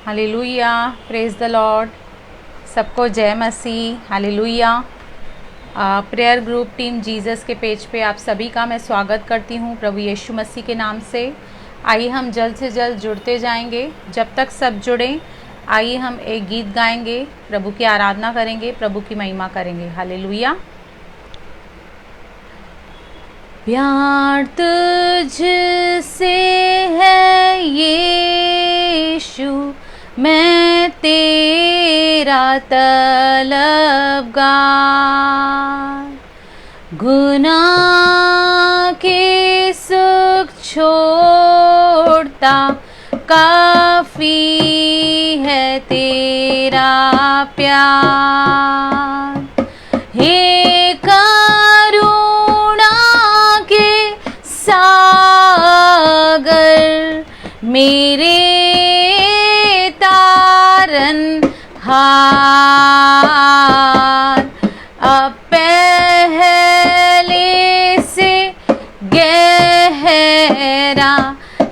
Hallelujah, praise the Lord. सबको जय मसीह, hallelujah. Prayer group team Jesus के पेज पे आप सभी का मैं स्वागत करती हूँ प्रभु यीशु मसीह के नाम से। आइए हम जल्द से जल्द जुड़ते जाएंगे। जब तक सब जुड़ें, आइए हम एक गीत गाएंगे, प्रभु की आराधना करेंगे, प्रभु की महिमा करेंगे। हालेलुया। प्यार तुझसे है यीशु, मैं तेरा तलबगार, गुनाह के सुख छोड़ता काफी है तेरा प्यार। हे करुणा के सागर, मेरे तारनहार, अब पहले से गहरा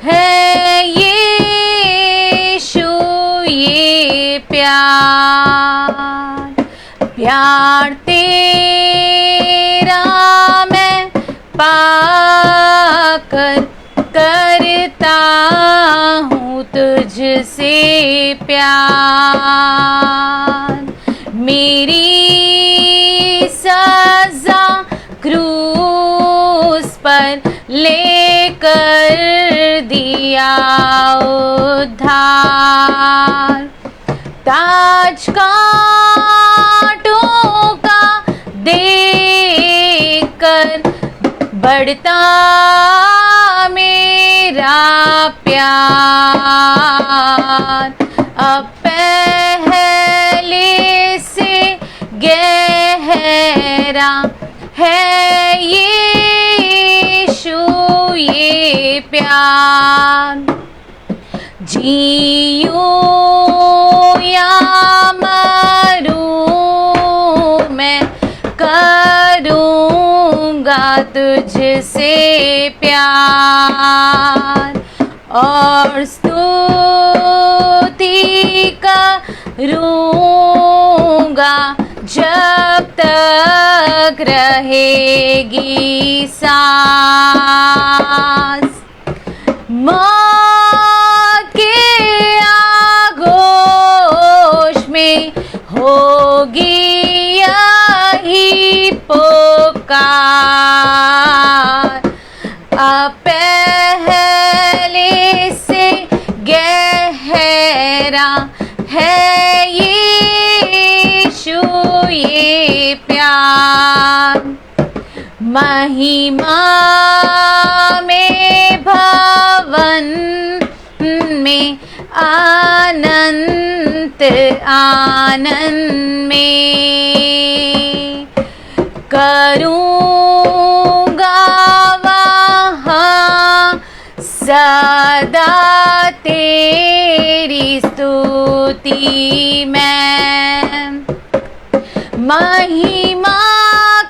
है यीशु ये प्यार। प्यार तेरा मैं पाकर करता हूँ तुझसे प्यार। मेरी सजा क्रूस पर लेकर दिया उद्धार। ताज कांटों का देखकर बढ़ता मेरा प्यार, अब पहले से गहरा है यीशु ये प्यार। जीऊं या मरूं, मैं करूँगा तुझसे प्यार, और स्तुति करूँगा जब तक रहेगी सांस। मौत के आगोश में होगी यही पुकार, अब पहले से गहरा है यीशु ये प्यार। महिमा में भवन में अनंत आनंद में करूँगा वहाँ सदा तेरी स्तुति मैं। महिमा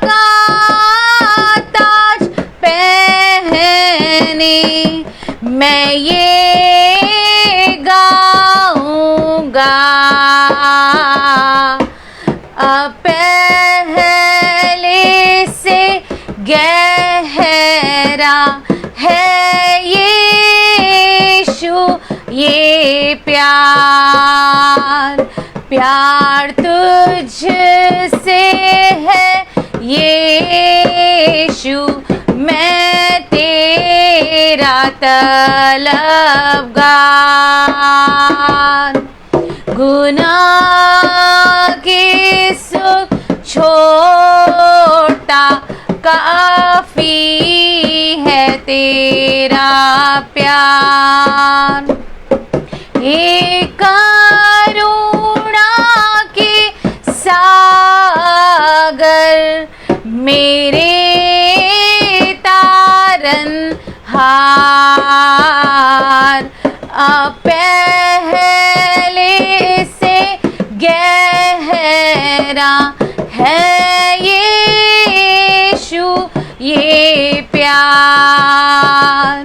का ताज पहने मैं ये गाऊंगा, अब पहले से गहरा है यीशु ये प्यार। प्यार तुझसे है यीशु, मैं तेरा तलबगार, गुनाह के सुख छोड़ता काफी है तेरा प्यार। हे करुणा के सागर, मेरे तारनहार, अब पहले से गहरा है यीशु ये प्यार।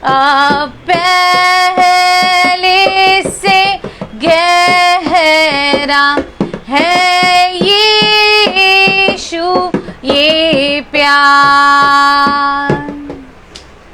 अब पहले से है यीशु ये प्यार।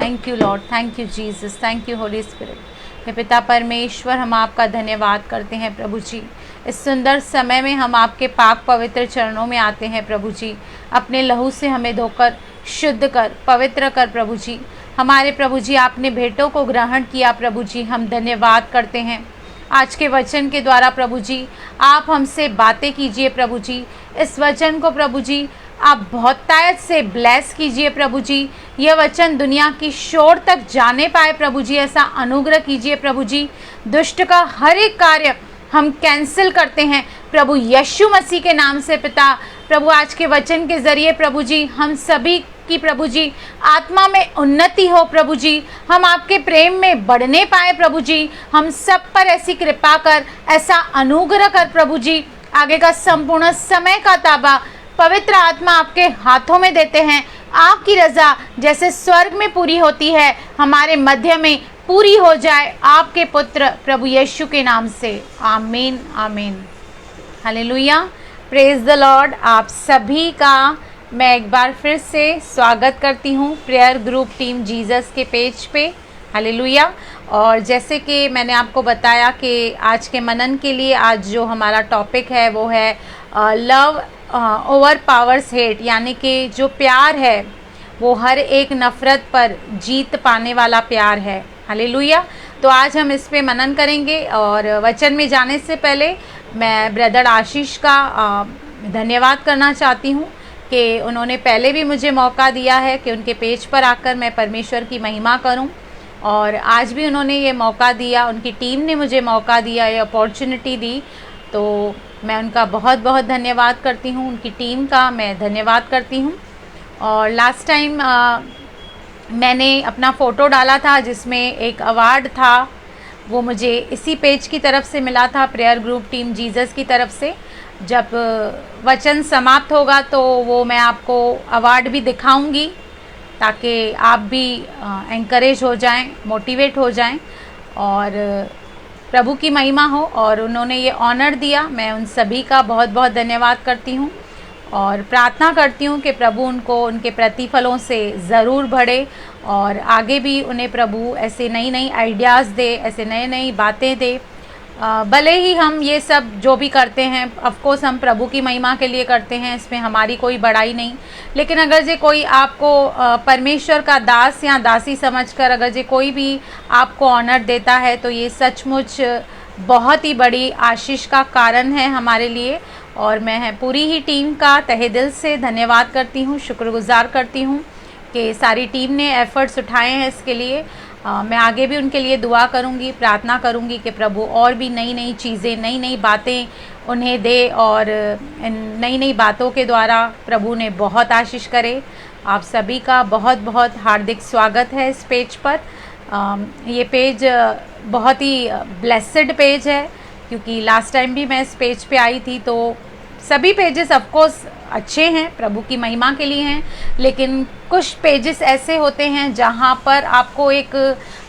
Thank you Lord, thank you Jesus, thank you Holy Spirit. हे पिता परमेश्वर, हम आपका धन्यवाद करते हैं प्रभु जी। इस सुंदर समय में हम आपके पाक पवित्र चरणों में आते हैं प्रभु जी। अपने लहू से हमें धोकर शुद्ध कर, पवित्र कर प्रभु जी। हमारे प्रभु जी, आपने भेंटों को ग्रहण किया प्रभु जी, हम धन्यवाद करते हैं। आज के वचन के द्वारा प्रभु जी आप हमसे बातें कीजिए प्रभु जी। इस वचन को प्रभु जी आप बहुतायत से ब्लेस कीजिए प्रभु जी। यह वचन दुनिया की शोर तक जाने पाए प्रभु जी, ऐसा अनुग्रह कीजिए प्रभु जी। दुष्ट का हर एक कार्य हम कैंसिल करते हैं प्रभु यीशु मसीह के नाम से पिता। प्रभु आज के वचन के ज़रिए प्रभु जी हम सभी की प्रभु जी आत्मा में उन्नति हो प्रभु जी। हम आपके प्रेम में बढ़ने पाए प्रभु जी। हम सब पर ऐसी कृपा कर, ऐसा अनुग्रह कर प्रभु जी। आगे का संपूर्ण समय का ताबा पवित्र आत्मा आपके हाथों में देते हैं। आपकी रजा जैसे स्वर्ग में पूरी होती है, हमारे मध्य में पूरी हो जाए आपके पुत्र प्रभु यीशु के नाम से। आमीन आमीन। Hallelujah, praise the Lord. आप सभी का मैं एक बार फिर से स्वागत करती हूँ प्रेयर ग्रुप टीम जीसस के पेज पे। हालेलुया। और जैसे कि मैंने आपको बताया कि आज के मनन के लिए आज जो हमारा टॉपिक है वो है लव ओवर पावर्स हेट, यानी कि जो प्यार है वो हर एक नफ़रत पर जीत पाने वाला प्यार है। हालेलुया। तो आज हम इस पे मनन करेंगे। और वचन में जाने से पहले मैं ब्रदर आशीष का धन्यवाद करना चाहती हूँ कि उन्होंने पहले भी मुझे मौका दिया है कि उनके पेज पर आकर मैं परमेश्वर की महिमा करूं, और आज भी उन्होंने ये मौका दिया, उनकी टीम ने मुझे मौका दिया, ये अपॉर्चुनिटी दी। तो मैं उनका बहुत बहुत धन्यवाद करती हूँ, उनकी टीम का मैं धन्यवाद करती हूँ। और लास्ट टाइम मैंने अपना फ़ोटो डाला था जिसमें एक अवार्ड था, वो मुझे इसी पेज की तरफ से मिला था, प्रेयर ग्रुप टीम जीसस की तरफ से। जब वचन समाप्त होगा तो वो मैं आपको अवार्ड भी दिखाऊंगी ताकि आप भी एंकरेज हो जाएं, मोटिवेट हो जाएं और प्रभु की महिमा हो। और उन्होंने ये ऑनर दिया, मैं उन सभी का बहुत बहुत धन्यवाद करती हूँ और प्रार्थना करती हूँ कि प्रभु उनको उनके प्रतिफलों से ज़रूर बढ़े और आगे भी उन्हें प्रभु ऐसे नई नई आइडियाज़ दे, ऐसे नई नई बातें दे। भले ही हम ये सब जो भी करते हैं ऑफकोर्स हम प्रभु की महिमा के लिए करते हैं, इसमें हमारी कोई बड़ाई नहीं। लेकिन अगर जे कोई आपको परमेश्वर का दास या दासी समझकर अगर जे कोई भी आपको ऑनर देता है तो ये सचमुच बहुत ही बड़ी आशीष का कारण है हमारे लिए। और मैं पूरी ही टीम का तहे दिल से धन्यवाद करती हूँ, शुक्रगुजार करती हूँ कि सारी टीम ने एफ़र्ट्स उठाए हैं इसके लिए। मैं आगे भी उनके लिए दुआ करूंगी, प्रार्थना करूंगी कि प्रभु और भी नई नई चीज़ें, नई नई बातें उन्हें दे और इन नई नई बातों के द्वारा प्रभु ने बहुत आशीष करे। आप सभी का बहुत बहुत हार्दिक स्वागत है इस पेज पर। ये पेज बहुत ही ब्लेस्ड पेज है क्योंकि लास्ट टाइम भी मैं इस पेज पे आई थी तो सभी पेजेस ऑफकोर्स अच्छे हैं, प्रभु की महिमा के लिए हैं, लेकिन कुछ पेजेस ऐसे होते हैं जहाँ पर आपको एक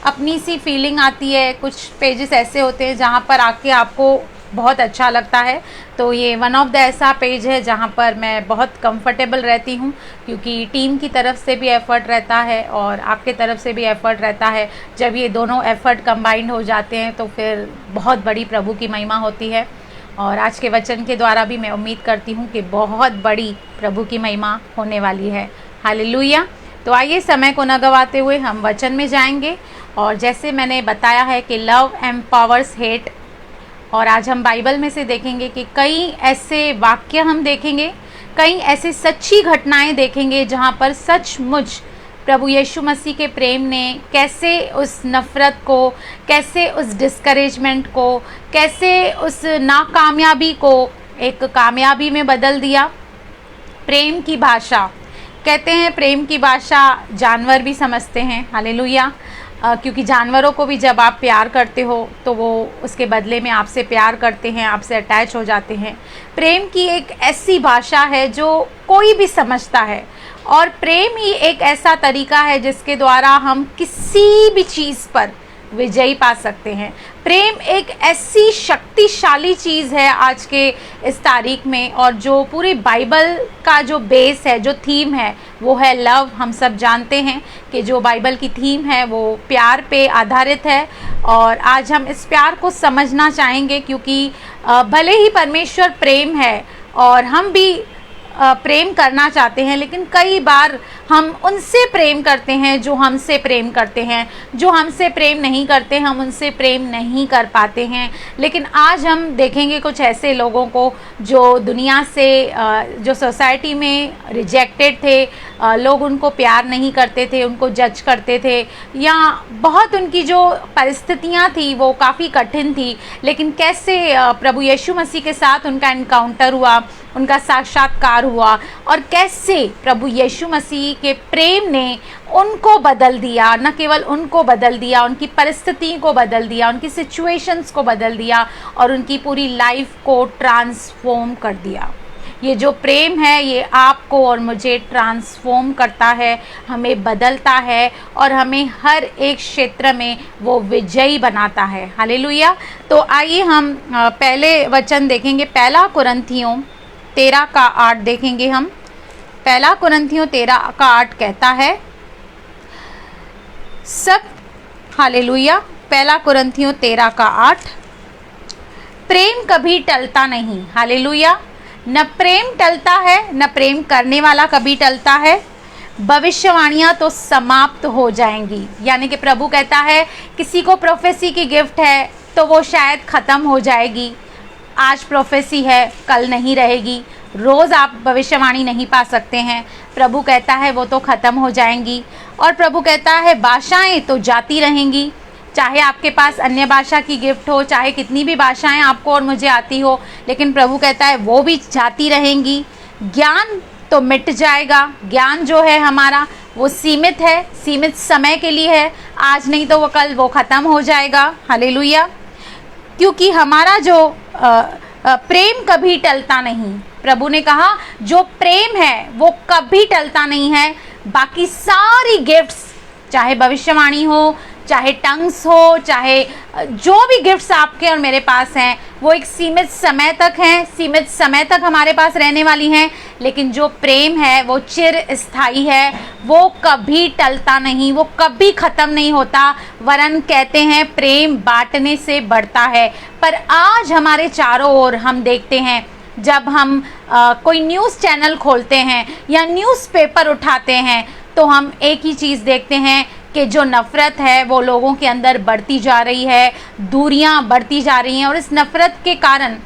अपनी सी फीलिंग आती है। कुछ पेजेस ऐसे होते हैं जहाँ पर आके आपको बहुत अच्छा लगता है। तो ये वन ऑफ द ऐसा पेज है जहाँ पर मैं बहुत कंफर्टेबल रहती हूँ क्योंकि टीम की तरफ से भी एफ़र्ट रहता है और आपके तरफ से भी एफ़र्ट रहता है। जब ये दोनों एफ़र्ट कंबाइंड हो जाते हैं तो फिर बहुत बड़ी प्रभु की महिमा होती है। और आज के वचन के द्वारा भी मैं उम्मीद करती हूँ कि बहुत बड़ी प्रभु की महिमा होने वाली है। हालेलुया। तो आइए समय को न गवाते हुए हम वचन में जाएंगे। और जैसे मैंने बताया है कि लव एम्पावर्स हेट, और आज हम बाइबल में से देखेंगे कि कई ऐसे वाक्य हम देखेंगे, कई ऐसी सच्ची घटनाएं देखेंगे जहाँ पर सचमुच प्रभु यीशु मसीह के प्रेम ने कैसे उस नफ़रत को, कैसे उस डिस्करेजमेंट को, कैसे उस नाकामयाबी को एक कामयाबी में बदल दिया। प्रेम की भाषा कहते हैं, प्रेम की भाषा जानवर भी समझते हैं। हालेलुया। क्योंकि जानवरों को भी जब आप प्यार करते हो तो वो उसके बदले में आपसे प्यार करते हैं, आपसे अटैच हो जाते हैं। प्रेम की एक ऐसी भाषा है जो कोई भी समझता है और प्रेम ही एक ऐसा तरीका है जिसके द्वारा हम किसी भी चीज़ पर विजयी पा सकते हैं। प्रेम एक ऐसी शक्तिशाली चीज़ है आज के इस तारीख में, और जो पूरी बाइबल का जो बेस है, जो थीम है, वो है लव। हम सब जानते हैं कि जो बाइबल की थीम है वो प्यार पे आधारित है, और आज हम इस प्यार को समझना चाहेंगे, क्योंकि भले ही परमेश्वर प्रेम है और हम भी प्रेम करना चाहते हैं, लेकिन कई बार हम उनसे प्रेम करते हैं जो हमसे प्रेम करते हैं। जो हमसे प्रेम नहीं करते हम उनसे प्रेम नहीं कर पाते हैं। लेकिन आज हम देखेंगे कुछ ऐसे लोगों को जो दुनिया से, जो सोसाइटी में रिजेक्टेड थे, लोग उनको प्यार नहीं करते थे, उनको जज करते थे, या बहुत उनकी जो परिस्थितियां थी वो काफ़ी कठिन थी, लेकिन कैसे प्रभु यीशु मसीह के साथ उनका एनकाउंटर हुआ, उनका साक्षात्कार हुआ, और कैसे प्रभु यीशु मसीह के प्रेम ने उनको बदल दिया। न केवल उनको बदल दिया, उनकी परिस्थिति को बदल दिया, उनकी सिचुएशंस को बदल दिया, और उनकी पूरी लाइफ को ट्रांसफॉर्म कर दिया। ये जो प्रेम है ये आपको और मुझे ट्रांसफॉर्म करता है, हमें बदलता है, और हमें हर एक क्षेत्र में वो विजयी बनाता है। हालेलुया। तो आइए हम पहले वचन देखेंगे, पहला कुरिन्थियों 13:8 देखेंगे हम। पहला कुरिन्थियों 13:8 कहता है सब, हालेलुया, पहला कुरिन्थियों 13:8, प्रेम कभी टलता नहीं। हालेलुया। न प्रेम टलता है, न प्रेम करने वाला कभी टलता है। भविष्यवाणियाँ तो समाप्त हो जाएंगी, यानी कि प्रभु कहता है किसी को प्रोफेसी की गिफ्ट है तो वो शायद ख़त्म हो जाएगी। आज प्रोफेसी है, कल नहीं रहेगी। रोज़ आप भविष्यवाणी नहीं पा सकते हैं। प्रभु कहता है वो तो ख़त्म हो जाएंगी। और प्रभु कहता है भाषाएं तो जाती रहेंगी, चाहे आपके पास अन्य भाषा की गिफ्ट हो, चाहे कितनी भी भाषाएं आपको और मुझे आती हो, लेकिन प्रभु कहता है वो भी जाती रहेंगी। ज्ञान तो मिट जाएगा। ज्ञान जो है हमारा वो सीमित है, सीमित समय के लिए है, आज नहीं तो वो कल वो ख़त्म हो जाएगा। हालेलुया। क्योंकि हमारा जो प्रेम कभी टलता नहीं, प्रभु ने कहा जो प्रेम है वो कभी टलता नहीं है। बाकी सारी गिफ्ट्स, चाहे भविष्यवाणी हो, चाहे टंग्स हो, चाहे जो भी गिफ्ट्स आपके और मेरे पास हैं, वो एक सीमित समय तक हैं, सीमित समय तक हमारे पास रहने वाली हैं। लेकिन जो प्रेम है वो चिर स्थायी है, वो कभी टलता नहीं, वो कभी ख़त्म नहीं होता। वरन कहते हैं प्रेम बांटने से बढ़ता है। पर आज हमारे चारों ओर हम देखते हैं, जब हम कोई न्यूज़ चैनल खोलते हैं या न्यूज़पेपर उठाते हैं, तो हम एक ही चीज़ देखते हैं कि जो नफ़रत है वो लोगों के अंदर बढ़ती जा रही है, दूरियां बढ़ती जा रही हैं, और इस नफ़रत के कारण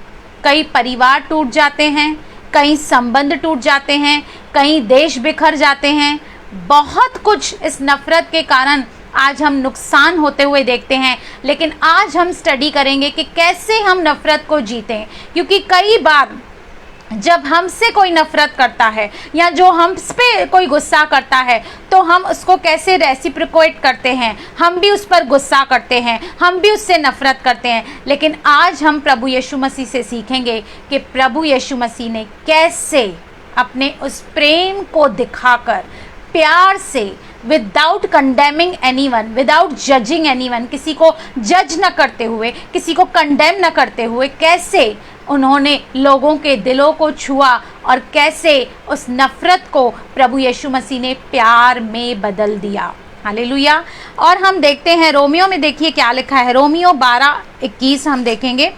कई परिवार टूट जाते हैं, कई संबंध टूट जाते हैं, कई देश बिखर जाते हैं। बहुत कुछ इस नफ़रत के कारण आज हम नुकसान होते हुए देखते हैं। लेकिन आज हम स्टडी करेंगे कि कैसे हम नफ़रत को जीतें, क्योंकि कई बार जब हमसे कोई नफ़रत करता है या जो हम पे कोई गुस्सा करता है, तो हम उसको कैसे रेसिप्रोकेट करते हैं, हम भी उस पर गुस्सा करते हैं, हम भी उससे नफ़रत करते हैं। लेकिन आज हम प्रभु यीशु मसीह से सीखेंगे कि प्रभु यीशु मसीह ने कैसे अपने उस प्रेम को दिखाकर, प्यार से, without condemning anyone, without judging anyone, किसी को जज न करते हुए, किसी को कंडेम न करते हुए, कैसे उन्होंने लोगों के दिलों को छुआ, और कैसे उस नफ़रत को प्रभु यीशु मसीह ने प्यार में बदल दिया। हालेलुया। और हम देखते हैं रोमियो में, देखिए क्या लिखा है। रोमियो 12:21 हम देखेंगे।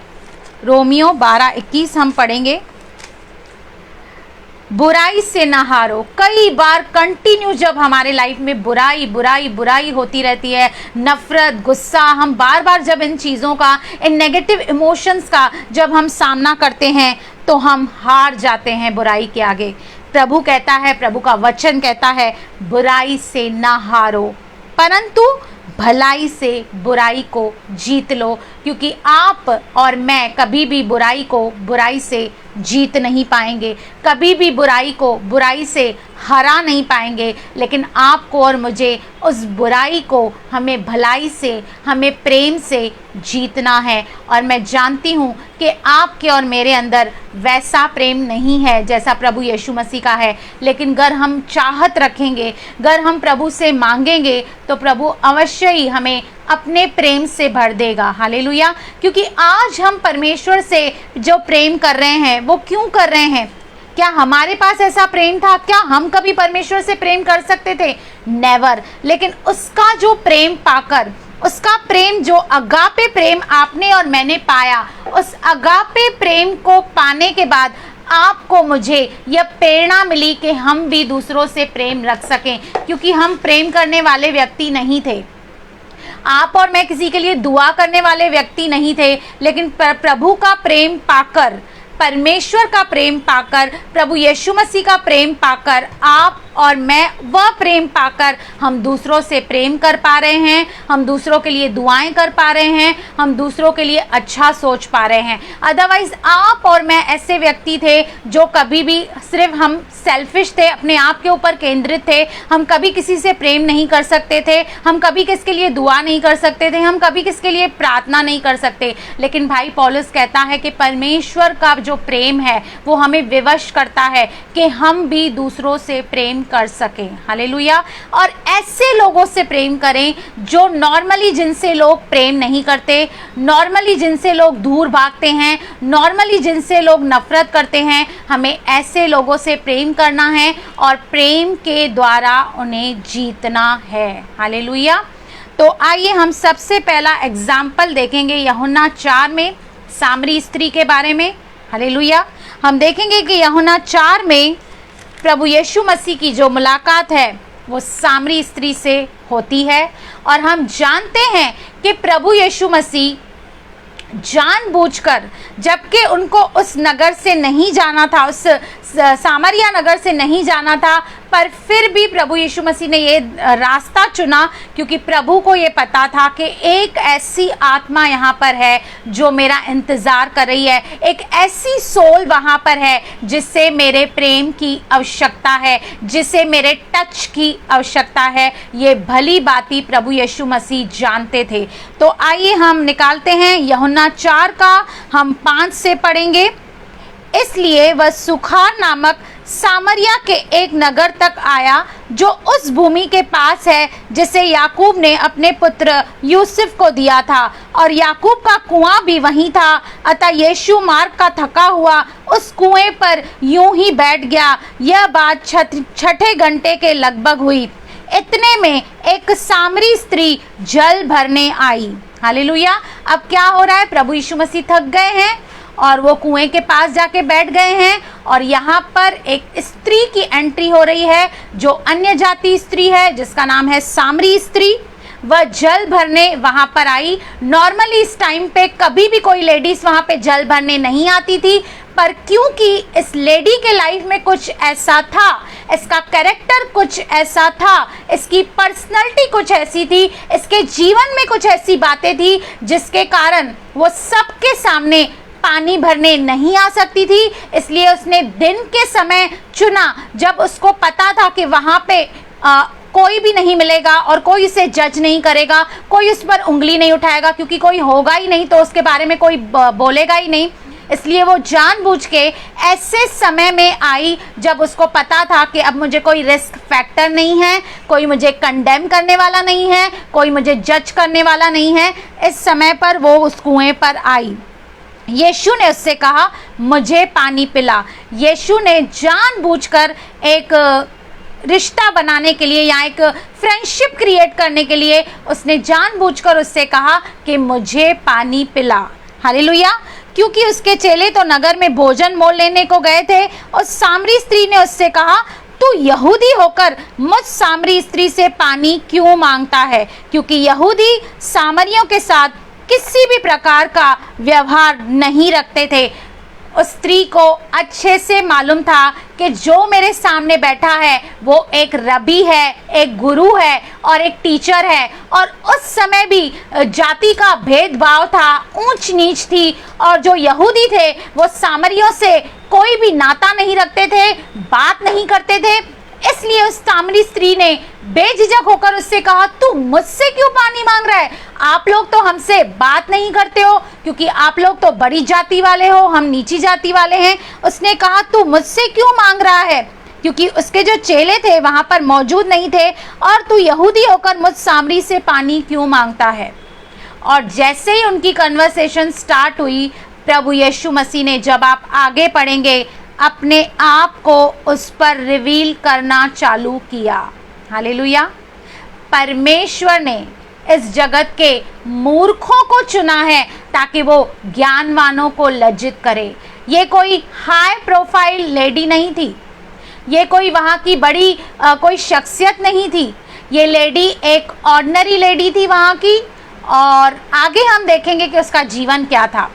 रोमियो 12:21 हम पढ़ेंगे। बुराई से ना हारो। कई बार कंटिन्यू जब हमारे लाइफ में बुराई बुराई बुराई होती रहती है, नफ़रत, गुस्सा, हम बार बार जब इन चीज़ों का, इन नेगेटिव इमोशंस का जब हम सामना करते हैं, तो हम हार जाते हैं बुराई के आगे। प्रभु कहता है, प्रभु का वचन कहता है, बुराई से ना हारो, परंतु भलाई से बुराई को जीत लो। क्योंकि आप और मैं कभी भी बुराई को बुराई से जीत नहीं पाएंगे, कभी भी बुराई को बुराई से हरा नहीं पाएंगे। लेकिन आपको और मुझे उस बुराई को हमें भलाई से, हमें प्रेम से जीतना है। और मैं जानती हूँ कि आपके और मेरे अंदर वैसा प्रेम नहीं है जैसा प्रभु यीशु मसीह का है। लेकिन अगर हम चाहत रखेंगे, अगर हम प्रभु से मांगेंगे, तो प्रभु अवश्य ही हमें अपने प्रेम से भर देगा। हालेलुया। क्योंकि आज हम परमेश्वर से जो प्रेम कर रहे हैं वो क्यों कर रहे हैं? क्या हमारे पास ऐसा प्रेम था? क्या हम कभी परमेश्वर से प्रेम कर सकते थे? नेवर। लेकिन उसका जो प्रेम पाकर, उसका प्रेम जो अगापे प्रेम आपने और मैंने पाया, उस अगापे प्रेम को पाने के बाद आपको मुझे यह प्रेरणा मिली कि हम भी दूसरों से प्रेम रख सकें, क्योंकि हम प्रेम करने वाले व्यक्ति नहीं थे। आप और मैं किसी के लिए दुआ करने वाले व्यक्ति नहीं थे, लेकिन प्रभु का प्रेम पाकर, परमेश्वर का प्रेम पाकर, प्रभु यीशु मसीह का प्रेम पाकर, आप और मैं वह प्रेम पाकर हम दूसरों से प्रेम कर पा रहे हैं, हम दूसरों के लिए दुआएं कर पा रहे हैं, हम दूसरों के लिए अच्छा सोच पा रहे हैं। अदरवाइज आप और मैं ऐसे व्यक्ति थे जो कभी भी सिर्फ हम सेल्फिश थे, अपने आप के ऊपर केंद्रित थे। हम कभी किसी से प्रेम नहीं कर सकते थे, हम कभी किसके लिए दुआ नहीं कर सकते थे, हम कभी किसके लिए प्रार्थना नहीं कर सकते। लेकिन भाई पौलुस कहता है कि परमेश्वर का जो प्रेम है वो हमें विवश करता है कि हम भी दूसरों से प्रेम कर सकें। हालेलुया। और ऐसे लोगों से प्रेम करें जो नॉर्मली जिनसे लोग प्रेम नहीं करते, नॉर्मली जिनसे लोग दूर भागते हैं, नॉर्मली जिनसे लोग नफरत करते हैं। हमें ऐसे लोगों से प्रेम करना है और प्रेम के द्वारा उन्हें जीतना है। हालेलुया। तो आइए हम सबसे पहला एग्जाम्पल देखेंगे यूहन्ना 4 में सामरी स्त्री के बारे में। हालेलुया। हम देखेंगे कि यूहन्ना 4 में प्रभु यीशु मसीह की जो मुलाकात है वो सामरी स्त्री से होती है। और हम जानते हैं कि प्रभु यीशु मसीह जानबूझकर, जबकि उनको उस नगर से नहीं जाना था, उस सामरिया नगर से नहीं जाना था, पर फिर भी प्रभु यीशु मसीह ने ये रास्ता चुना, क्योंकि प्रभु को ये पता था कि एक ऐसी आत्मा यहाँ पर है जो मेरा इंतज़ार कर रही है, एक ऐसी सोल वहाँ पर है जिससे मेरे प्रेम की आवश्यकता है, जिसे मेरे टच की आवश्यकता है। ये भली बाती प्रभु यीशु मसीह जानते थे। तो आइए हम निकालते हैं यूहन्ना 4 का, हम 5 से पढ़ेंगे। इसलिए वह सुखार नामक सामरिया के एक नगर तक आया जो उस भूमि के पास है जिसे याकूब ने अपने पुत्र यूसुफ को दिया था, और याकूब का कुआं भी वहीं था। अतः यीशु मार्ग का थका हुआ उस कुएं पर यूं ही बैठ गया। यह बात छठे घंटे के लगभग हुई। इतने में एक सामरी स्त्री जल भरने आई। हालेलुया। अब क्या हो रहा है? प्रभु यीशु मसीह थक गए हैं और वो कुएं के पास जाके बैठ गए हैं, और यहाँ पर एक स्त्री की एंट्री हो रही है जो अन्य जाति स्त्री है, जिसका नाम है सामरी स्त्री। वह जल भरने वहाँ पर आई। नॉर्मली इस टाइम पे कभी भी कोई लेडीज वहाँ पे जल भरने नहीं आती थी, पर क्योंकि इस लेडी के लाइफ में कुछ ऐसा था, इसका कैरेक्टर कुछ ऐसा था, इसकी पर्सनैलिटी कुछ ऐसी थी, इसके जीवन में कुछ ऐसी बातें थी जिसके कारण वो सबके सामने पानी भरने नहीं आ सकती थी। इसलिए उसने दिन के समय चुना जब उसको पता था कि वहाँ पे कोई भी नहीं मिलेगा और कोई इसे जज नहीं करेगा, कोई उस पर उंगली नहीं उठाएगा, क्योंकि कोई होगा ही नहीं तो उसके बारे में कोई बोलेगा ही नहीं। इसलिए वो जानबूझ के ऐसे समय में आई जब उसको पता था कि अब मुझे कोई रिस्क फैक्टर नहीं है, कोई मुझे कंडेम करने वाला नहीं है, कोई मुझे जज करने वाला नहीं है। इस समय पर वो उस कुएं पर आई। यीशु ने उससे कहा, मुझे पानी पिला। यीशु ने जानबूझकर एक रिश्ता बनाने के लिए या एक फ्रेंडशिप क्रिएट करने के लिए उसने जानबूझकर उससे कहा कि मुझे पानी पिला। हालेलुया। क्योंकि उसके चेले तो नगर में भोजन मोल लेने को गए थे। उस सामरी स्त्री ने उससे कहा, तू यहूदी होकर मुझ सामरी स्त्री से पानी क्यों मांगता है? क्योंकि यहूदी सामरियों के साथ किसी भी प्रकार का व्यवहार नहीं रखते थे। उस स्त्री को अच्छे से मालूम था कि जो मेरे सामने बैठा है वो एक रबी है, एक गुरु है और एक टीचर है। और उस समय भी जाति का भेदभाव था, ऊंच नीच थी, और जो यहूदी थे वो सामरियों से कोई भी नाता नहीं रखते थे, बात नहीं करते थे। इसलिए उस सामरी स्त्री ने बेझिझक होकर उससे कहा, तू मुझसे क्यों पानी मांग रहा है? आप लोग तो हमसे बात नहीं करते हो, क्योंकि आप लोग तो बड़ी जाति वाले हो, हम नीची जाति वाले हैं। उसने कहा, तू मुझसे क्यों मांग रहा है? क्योंकि उसके जो चेले थे वहाँ पर मौजूद नहीं थे, और तू यहूदी होकर मुझ सामरी से पानी क्यों मांगता है। और जैसे ही उनकी कन्वर्सेशन स्टार्ट हुई, प्रभु यीशु मसीह ने, जब आप आगे पढ़ेंगे, अपने आप को उस पर रिवील करना चालू किया। हालेलुया। परमेश्वर ने इस जगत के मूर्खों को चुना है ताकि वो ज्ञानवानों को लज्जित करे। ये कोई हाई प्रोफाइल लेडी नहीं थी, ये कोई वहाँ की बड़ी कोई शख्सियत नहीं थी। ये लेडी एक ऑर्डिनरी लेडी थी वहाँ की, और आगे हम देखेंगे कि उसका जीवन क्या था।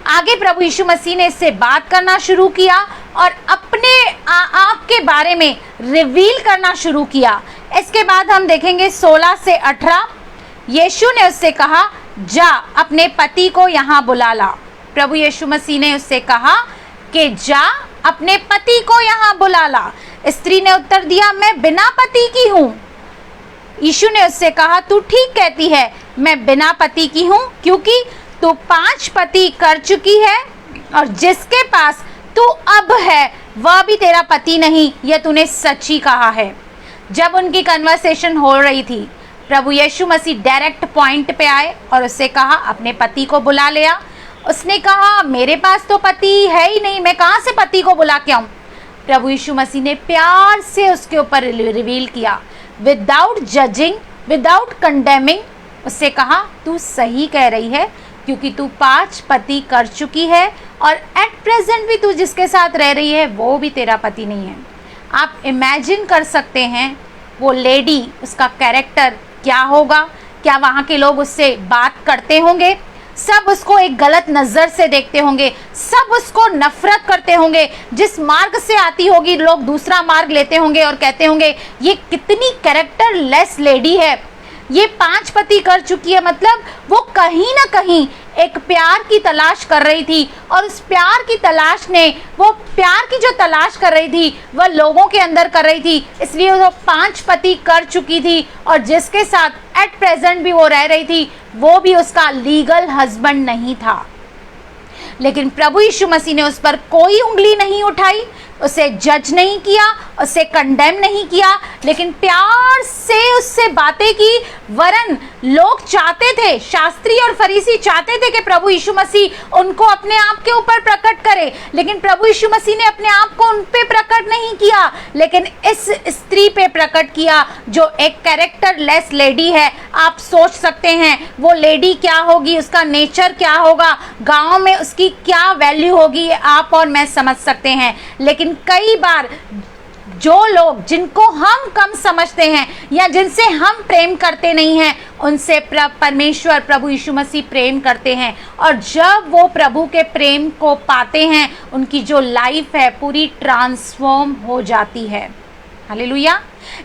आगे प्रभु यीशु मसीह ने इससे बात करना शुरू किया और अपने आप के बारे में रिवील करना शुरू किया। इसके बाद हम देखेंगे 16 से 18। यीशु ने उससे कहा, जा अपने पति को यहाँ बुला ला। प्रभु यीशु मसीह ने उससे कहा कि जा अपने पति को यहाँ बुला ला। स्त्री ने उत्तर दिया, मैं बिना पति की हूँ। यीशु ने उससे कहा, तू ठीक कहती है, मैं बिना पति की हूँ, क्योंकि तू 5 पति कर चुकी है, और जिसके पास तू अब है वह भी तेरा पति नहीं, यह तूने सच ही कहा है। जब उनकी कन्वर्सेशन हो रही थी, प्रभु यीशु मसीह डायरेक्ट पॉइंट पे आए और उससे कहा, अपने पति को बुला लिया। उसने कहा, मेरे पास तो पति है ही नहीं, मैं कहाँ से पति को बुला के आऊँ। प्रभु यीशु मसीह ने प्यार से उसके ऊपर रिवील किया, विदाउट जजिंग, विदाउट कंडेमिंग। उससे कहा, तू सही कह रही है, क्योंकि तू 5 पति कर चुकी है, और एट प्रेजेंट भी तू जिसके साथ रह रही है वो भी तेरा पति नहीं है। आप इमेजिन कर सकते हैं वो लेडी, उसका कैरेक्टर क्या होगा। क्या वहाँ के लोग उससे बात करते होंगे? सब उसको एक गलत नज़र से देखते होंगे, सब उसको नफरत करते होंगे। जिस मार्ग से आती होगी लोग दूसरा मार्ग लेते होंगे और कहते होंगे, ये कितनी कैरेक्टर लेस लेडी है, ये 5 पति कर चुकी है। मतलब वो कहीं ना कहीं एक प्यार की तलाश कर रही थी, और उस प्यार की तलाश ने, वो प्यार की जो तलाश कर रही थी वह लोगों के अंदर कर रही थी, इसलिए वो 5 पति कर चुकी थी। और जिसके साथ एट प्रेजेंट भी वो रह रही थी वो भी उसका लीगल हस्बैंड नहीं था। लेकिन प्रभु यीशु मसीह ने उस पर कोई उंगली नहीं उठाई, उसे जज नहीं किया, उसे कंडेम नहीं किया, लेकिन प्यार से उससे बातें की। वरन लोग चाहते थे, शास्त्री और फरीसी चाहते थे कि प्रभु यीशु मसीह उनको अपने आप के ऊपर प्रकट करे, लेकिन प्रभु यीशु मसीह ने अपने आप को उन पे प्रकट नहीं किया, लेकिन इस स्त्री पे प्रकट किया जो एक कैरेक्टर लेस लेडी है। आप सोच सकते हैं वो लेडी क्या होगी, उसका नेचर क्या होगा, गाँव में उसकी क्या वैल्यू होगी, आप और मैं समझ सकते हैं। लेकिन कई बार जो लोग जिनको हम कम समझते हैं या जिनसे हम प्रेम करते नहीं हैं, उनसे परमेश्वर प्रभु यीशु मसीह प्रेम करते हैं, और जब वो प्रभु के प्रेम को पाते हैं उनकी जो लाइफ है पूरी ट्रांसफॉर्म हो जाती है। हालेलुया।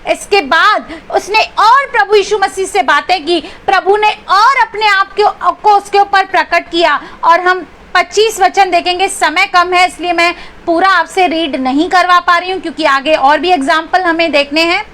इसके बाद उसने और प्रभु यीशु मसीह से बातें की, प्रभु ने और अपने आप को उसके ऊपर प्रकट किया, और हम 25 वचन देखेंगे। समय कम है इसलिए मैं पूरा आपसे रीड नहीं करवा पा रही हूँ, क्योंकि आगे और भी एग्जाम्पल हमें देखने हैं।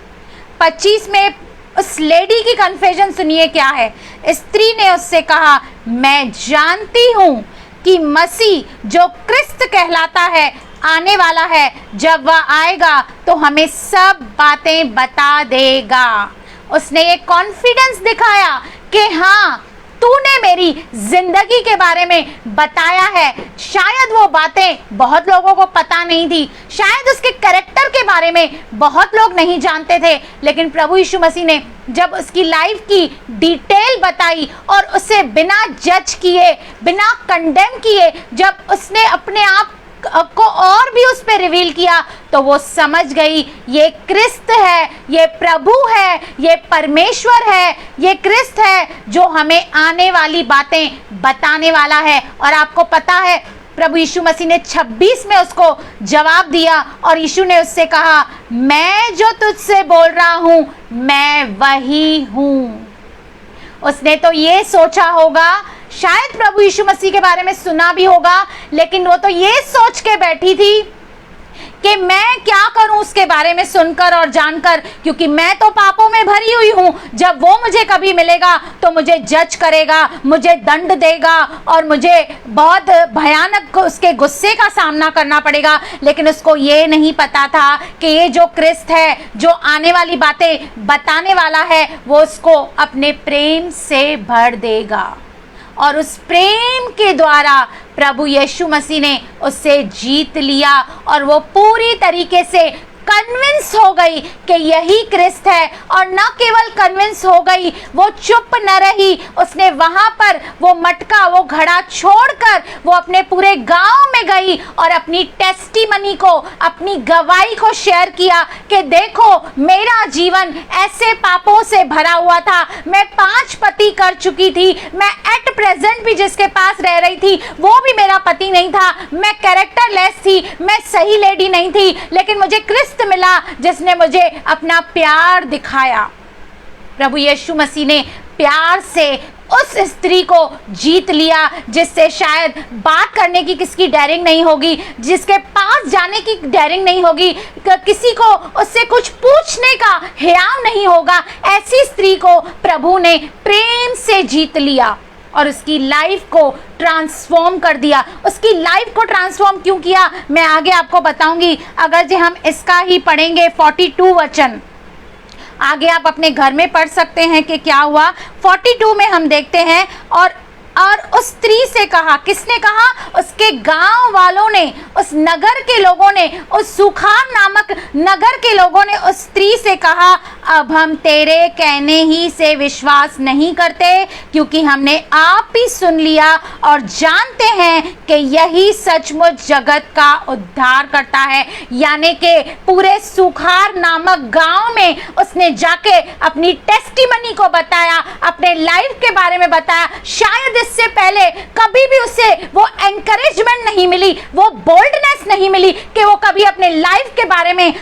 25 में उस लेडी की कन्फेशन सुनिए क्या है। स्त्री ने उससे कहा, मैं जानती हूँ कि मसीह जो क्रिस्त कहलाता है आने वाला है, जब वह आएगा तो हमें सब बातें बता देगा। उसने ये कॉन्फिडेंस दिखाया कि हाँ, तूने मेरी जिंदगी के बारे में बताया है। शायद वो बातें बहुत लोगों को पता नहीं थी, शायद उसके कैरेक्टर के बारे में बहुत लोग नहीं जानते थे, लेकिन प्रभु यीशु मसीह ने जब उसकी लाइफ की डिटेल बताई और उसे बिना जज किए, बिना कंडेम किए, जब उसने अपने आप को और भी उस पर रिवील किया, तो वो समझ गई ये क्रिस्त है, ये प्रभु है, ये परमेश्वर है, ये क्रिस्त है जो हमें आने वाली बातें बताने वाला है। और आपको पता है प्रभु यीशु मसीह ने 26 में उसको जवाब दिया, और यीशु ने उससे कहा, मैं जो तुझसे बोल रहा हूँ मैं वही हूँ। उसने तो ये सोचा होगा, शायद प्रभु यीशु मसीह के बारे में सुना भी होगा, लेकिन वो तो ये सोच के बैठी थी कि मैं क्या करूं उसके बारे में सुनकर और जानकर, क्योंकि मैं तो पापों में भरी हुई हूं। जब वो मुझे कभी मिलेगा तो मुझे जज करेगा, मुझे दंड देगा और मुझे बहुत भयानक उसके गुस्से का सामना करना पड़ेगा। लेकिन उसको ये नहीं पता था कि ये जो क्रिस्त है, जो आने वाली बातें बताने वाला है, वो उसको अपने प्रेम से भर देगा। और उस प्रेम के द्वारा प्रभु यीशु मसीह ने उससे जीत लिया और वो पूरी तरीके से कन्विंस हो गई कि यही क्रिस्त है। और न केवल कन्विंस हो गई, वो चुप न रही, उसने वहां पर वो मटका, वो घड़ा छोड़कर वो अपने पूरे गांव में गई और अपनी टेस्टिमनी को, अपनी गवाही को शेयर किया कि देखो मेरा जीवन ऐसे पापों से भरा हुआ था, मैं 5 पति कर चुकी थी, मैं एट प्रेजेंट भी जिसके पास रह रही थी वो भी मेरा पति नहीं था, मैं कैरेक्टरलेस थी, मैं सही लेडी नहीं थी, लेकिन मुझे क्रिस्त मिला जिसने मुझे अपना प्यार दिखाया। प्रभु यीशु मसीह ने प्यार से उस स्त्री को जीत लिया जिससे शायद बात करने की किसकी डेयरिंग नहीं होगी, जिसके पास जाने की डेयरिंग नहीं होगी, किसी को उससे कुछ पूछने का हियाव नहीं होगा। ऐसी स्त्री को प्रभु ने प्रेम से जीत लिया और उसकी लाइफ को ट्रांसफॉर्म कर दिया। उसकी लाइफ को ट्रांसफॉर्म क्यों किया, मैं आगे आपको बताऊंगी। अगर जो हम इसका ही पढ़ेंगे 42 वचन, आगे आप अपने घर में पढ़ सकते हैं कि क्या हुआ। 42 में हम देखते हैं, और उस स्त्री से कहा, किसने कहा? उसके गांव वालों ने, उस नगर के लोगों ने, उस सुखार नामक नगर के लोगों ने उस स्त्री से कहा, अब हम तेरे कहने ही से विश्वास नहीं करते, क्योंकि हमने आप ही सुन लिया और जानते हैं कि यही सचमुच जगत का उद्धार करता है। यानी कि पूरे सुखार नामक गांव में उसने जाके अपनी टेस्टिमनी को बताया, अपने लाइफ के बारे में बताया। शायद इससे पहले कभी भी उसे वो एनकरेजमेंट नहीं मिली, वो बोल्डनेस नहीं मिली कि वो कभी अपने लाइफ के बारे में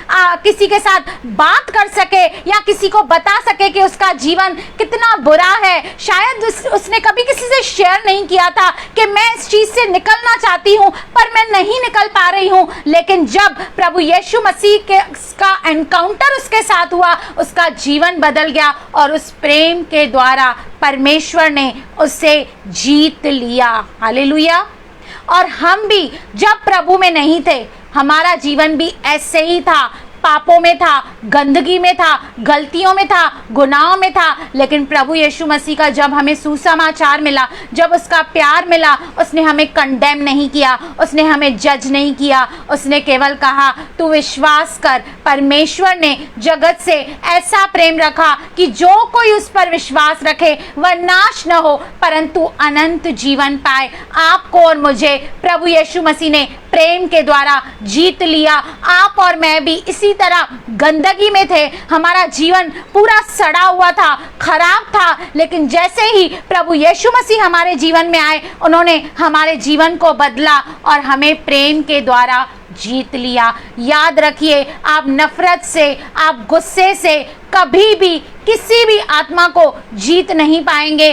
किसी के साथ बात कर सके या किसी को बता सके कि उसका जीवन कितना बुरा है। शायद उसने कभी किसी से शेयर नहीं किया था कि मैं इस चीज से निकलना चाहती हूं पर मैं नहीं निकल पा रही हूं। लेकिन जब प्रभु यीशु मसीह का एनकाउंटर उसके साथ हुआ, उसका जीवन बदल गया और उस प्रेम के द्वारा परमेश्वर ने उससे जीत लिया। हालेलुया। और हम भी जब प्रभु में नहीं थे, हमारा जीवन भी ऐसे ही था, पापों में था, गंदगी में था, गलतियों में था, गुनाहों में था। लेकिन प्रभु यीशु मसीह का जब हमें सुसमाचार मिला, जब उसका प्यार मिला, उसने हमें कंडेम नहीं किया, उसने हमें जज नहीं किया, उसने केवल कहा तू विश्वास कर। परमेश्वर ने जगत से ऐसा प्रेम रखा कि जो कोई उस पर विश्वास रखे वह नाश न हो परंतु अनंत जीवन पाए। आपको और मुझे प्रभु यीशु मसीह ने प्रेम के द्वारा जीत लिया। आप और मैं भी इसी तरह गंदगी में थे, हमारा जीवन पूरा सड़ा हुआ था, खराब था। लेकिन जैसे ही प्रभु यीशु मसीह हमारे जीवन में आए, उन्होंने हमारे जीवन को बदला और हमें प्रेम के द्वारा जीत लिया। याद रखिए, आप नफरत से, आप गुस्से से कभी भी किसी भी आत्मा को जीत नहीं पाएंगे।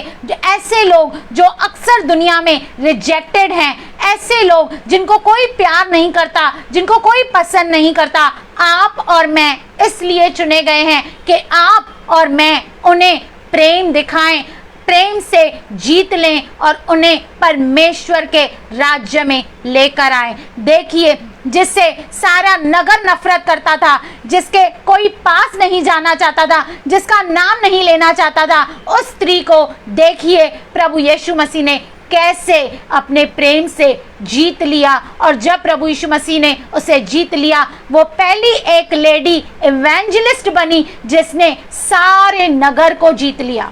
ऐसे लोग जो अक्सर दुनिया में रिजेक्टेड हैं, ऐसे लोग जिनको कोई प्यार नहीं करता, जिनको कोई पसंद नहीं करता, आप और मैं इसलिए चुने गए हैं कि आप और मैं उन्हें प्रेम दिखाएं, प्रेम से जीत लें और उन्हें परमेश्वर के राज्य में लेकर आए। देखिए, जिससे सारा नगर नफरत करता था, जिसके कोई पास नहीं जाना चाहता था, जिसका नाम नहीं लेना चाहता था, उस स्त्री को देखिए प्रभु यीशु मसीह ने कैसे अपने प्रेम से जीत लिया। और जब प्रभु यीशु मसीह ने उसे जीत लिया, वो पहली एक लेडी इवेंजलिस्ट बनी जिसने सारे नगर को जीत लिया।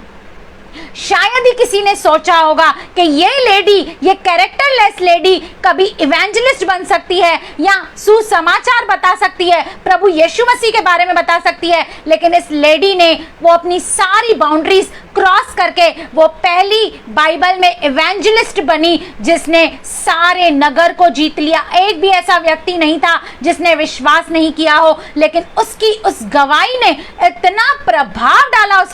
शायद ही किसी ने सोचा होगा कि ये लेडी, ये कैरेक्टरलेस लेडी कभी इवेंजलिस्ट बन सकती है या सुसमाचार बता सकती है, प्रभु यीशु मसीह के बारे में बता सकती है। लेकिन इस लेडी ने वो अपनी सारी बाउंड्रीज क्रॉस करके वो पहली बाइबल में इवेंजलिस्ट बनी जिसने सारे नगर को जीत लिया। एक भी ऐसा व्यक्ति नहीं था जिसने विश्वास नहीं किया हो, लेकिन उसकी उस गवाही ने इतना प्रभाव डाला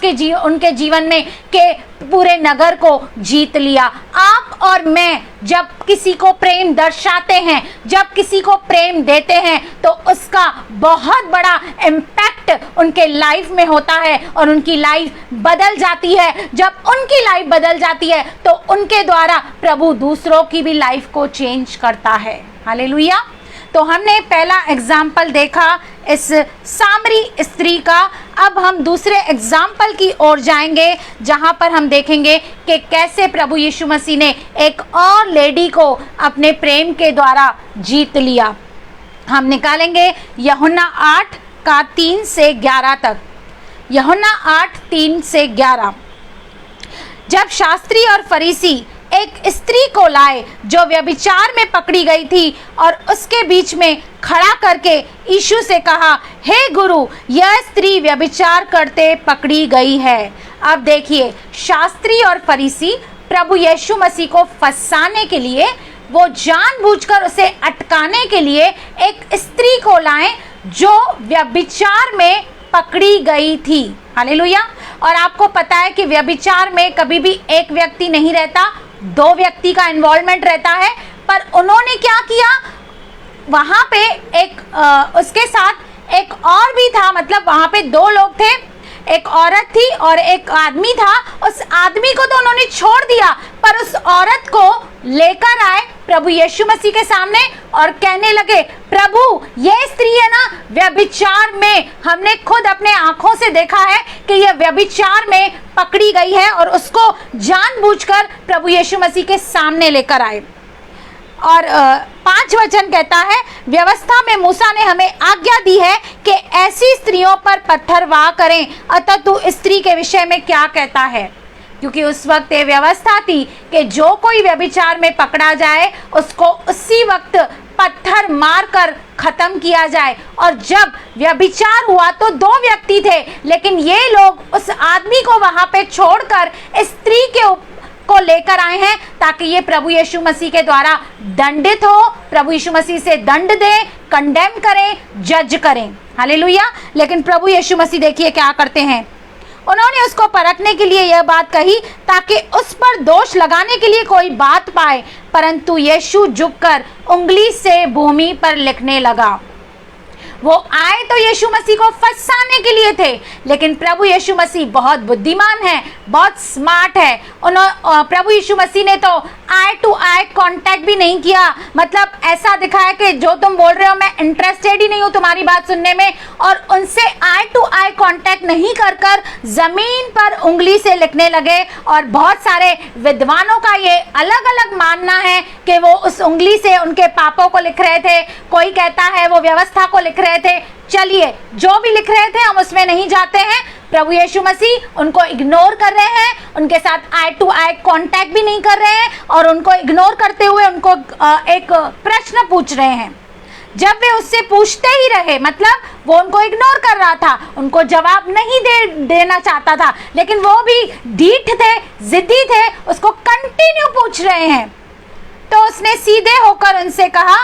उनके जीवन में कि पूरे नगर को जीत लिया। आप और मैं जब किसी को प्रेम दर्शाते हैं, जब किसी को प्रेम देते हैं, तो उसका बहुत बड़ा इम्पैक्ट उनके लाइफ में होता है और उनकी लाइफ बदल जाती है। जब उनकी लाइफ बदल जाती है तो उनके द्वारा प्रभु दूसरों की भी लाइफ को चेंज करता है। हालेलुया। तो हमने पहला एग्जाम्पल देखा इस सामरी स्त्री का। अब हम दूसरे एग्जाम्पल की ओर जाएंगे, जहां पर हम देखेंगे कि कैसे प्रभु यीशु मसीह ने एक और लेडी को अपने प्रेम के द्वारा जीत लिया। हम निकालेंगे यूहन्ना 8 का 3 से 11 तक। यूहन्ना 8 3 से 11। जब शास्त्री और फरीसी एक स्त्री को लाए जो व्यभिचार में पकड़ी गई थी और उसके बीच में खड़ा करके यीशु से कहा, हे गुरु, यह स्त्री व्यभिचार करते पकड़ी गई है। अब देखिए, शास्त्री और फरीसी प्रभु यीशु मसीह को फंसाने के लिए, वो जानबूझकर उसे अटकाने के लिए एक स्त्री को लाए जो व्यभिचार में पकड़ी गई थी। हालेलुया। और आपको पता है कि व्यभिचार में कभी भी एक व्यक्ति नहीं रहता, 2 व्यक्ति का इन्वॉल्वमेंट रहता है। पर उन्होंने क्या किया, वहां पे एक उसके साथ एक और भी था, मतलब वहां पे 2 लोग थे, एक औरत थी और एक आदमी था। उस आदमी को तो उन्होंने छोड़ दिया, पर उस औरत को लेकर आए प्रभु यीशु मसीह के सामने और कहने लगे, प्रभु, ये स्त्री है ना व्यभिचार में, हमने खुद अपने आंखों से देखा है कि यह व्यभिचार में पकड़ी गई है। और उसको जानबूझकर प्रभु यीशु मसीह के सामने लेकर आए। और 5 वचन कहता है, व्यवस्था में मूसा ने हमें आज्ञा दी है कि ऐसी स्त्रियों पर पत्थर वाह करें, अतः तू स्त्री के विषय में क्या कहता है? क्योंकि उस वक्त ये व्यवस्था थी कि जो कोई व्यभिचार में पकड़ा जाए उसको उसी वक्त पत्थर मारकर खत्म किया जाए। और जब व्यभिचार हुआ तो 2 व्यक्ति थे, लेकिन ये लोग उस आदमी को वहां पे छोड़कर स्त्री को लेकर आए हैं ताकि ये प्रभु यीशु मसीह के द्वारा दंडित हो, प्रभु यीशु मसीह से दंड दें, कंडेम करें, जज करें। हालेलुया। लेकिन प्रभु यीशु मसीह देखिए क्या करते हैं, उन्होंने उसको परखने के लिए यह बात कही ताकि उस पर दोष लगाने के लिए कोई बात पाए, परंतु यीशु झुककर उंगली से भूमि पर लिखने लगा। वो आए तो यीशु मसीह को फंसाने के लिए थे, लेकिन प्रभु यीशु मसीह बहुत बुद्धिमान है, बहुत स्मार्ट है। प्रभु यीशु मसीह ने तो आई टू आई कांटेक्ट भी नहीं किया, मतलब ऐसा दिखाया कि जो तुम बोल रहे हो मैं इंटरेस्टेड ही नहीं हूँ तुम्हारी बात सुनने में, और उनसे आई टू आई कांटेक्ट नहीं कर जमीन पर उंगली से लिखने लगे। और बहुत सारे विद्वानों का ये अलग अलग मानना है कि वो उस उंगली से उनके पापों को लिख रहे थे, कोई कहता है वो व्यवस्था को लिख रहे थे। चलिए, जो भी लिख रहे थे हम उसमें नहीं जाते हैं। प्रभु यीशु मसीह उनको इग्नोर कर रहे हैं, उनके साथ आई टू आई कांटेक्ट भी नहीं कर रहे हैं, और उनको इग्नोर करते हुए उनको एक प्रश्न पूछ रहे हैं। जब वे उससे पूछते ही रहे, मतलब वो उनको इग्नोर कर रहा था, उनको जवाब नहीं देना चाहता था, लेकिन वो भी ढीठ थे, जिद्दी थे, उसको कंटिन्यू पूछ रहे हैं। तो उसने सीधे होकर उनसे कहा,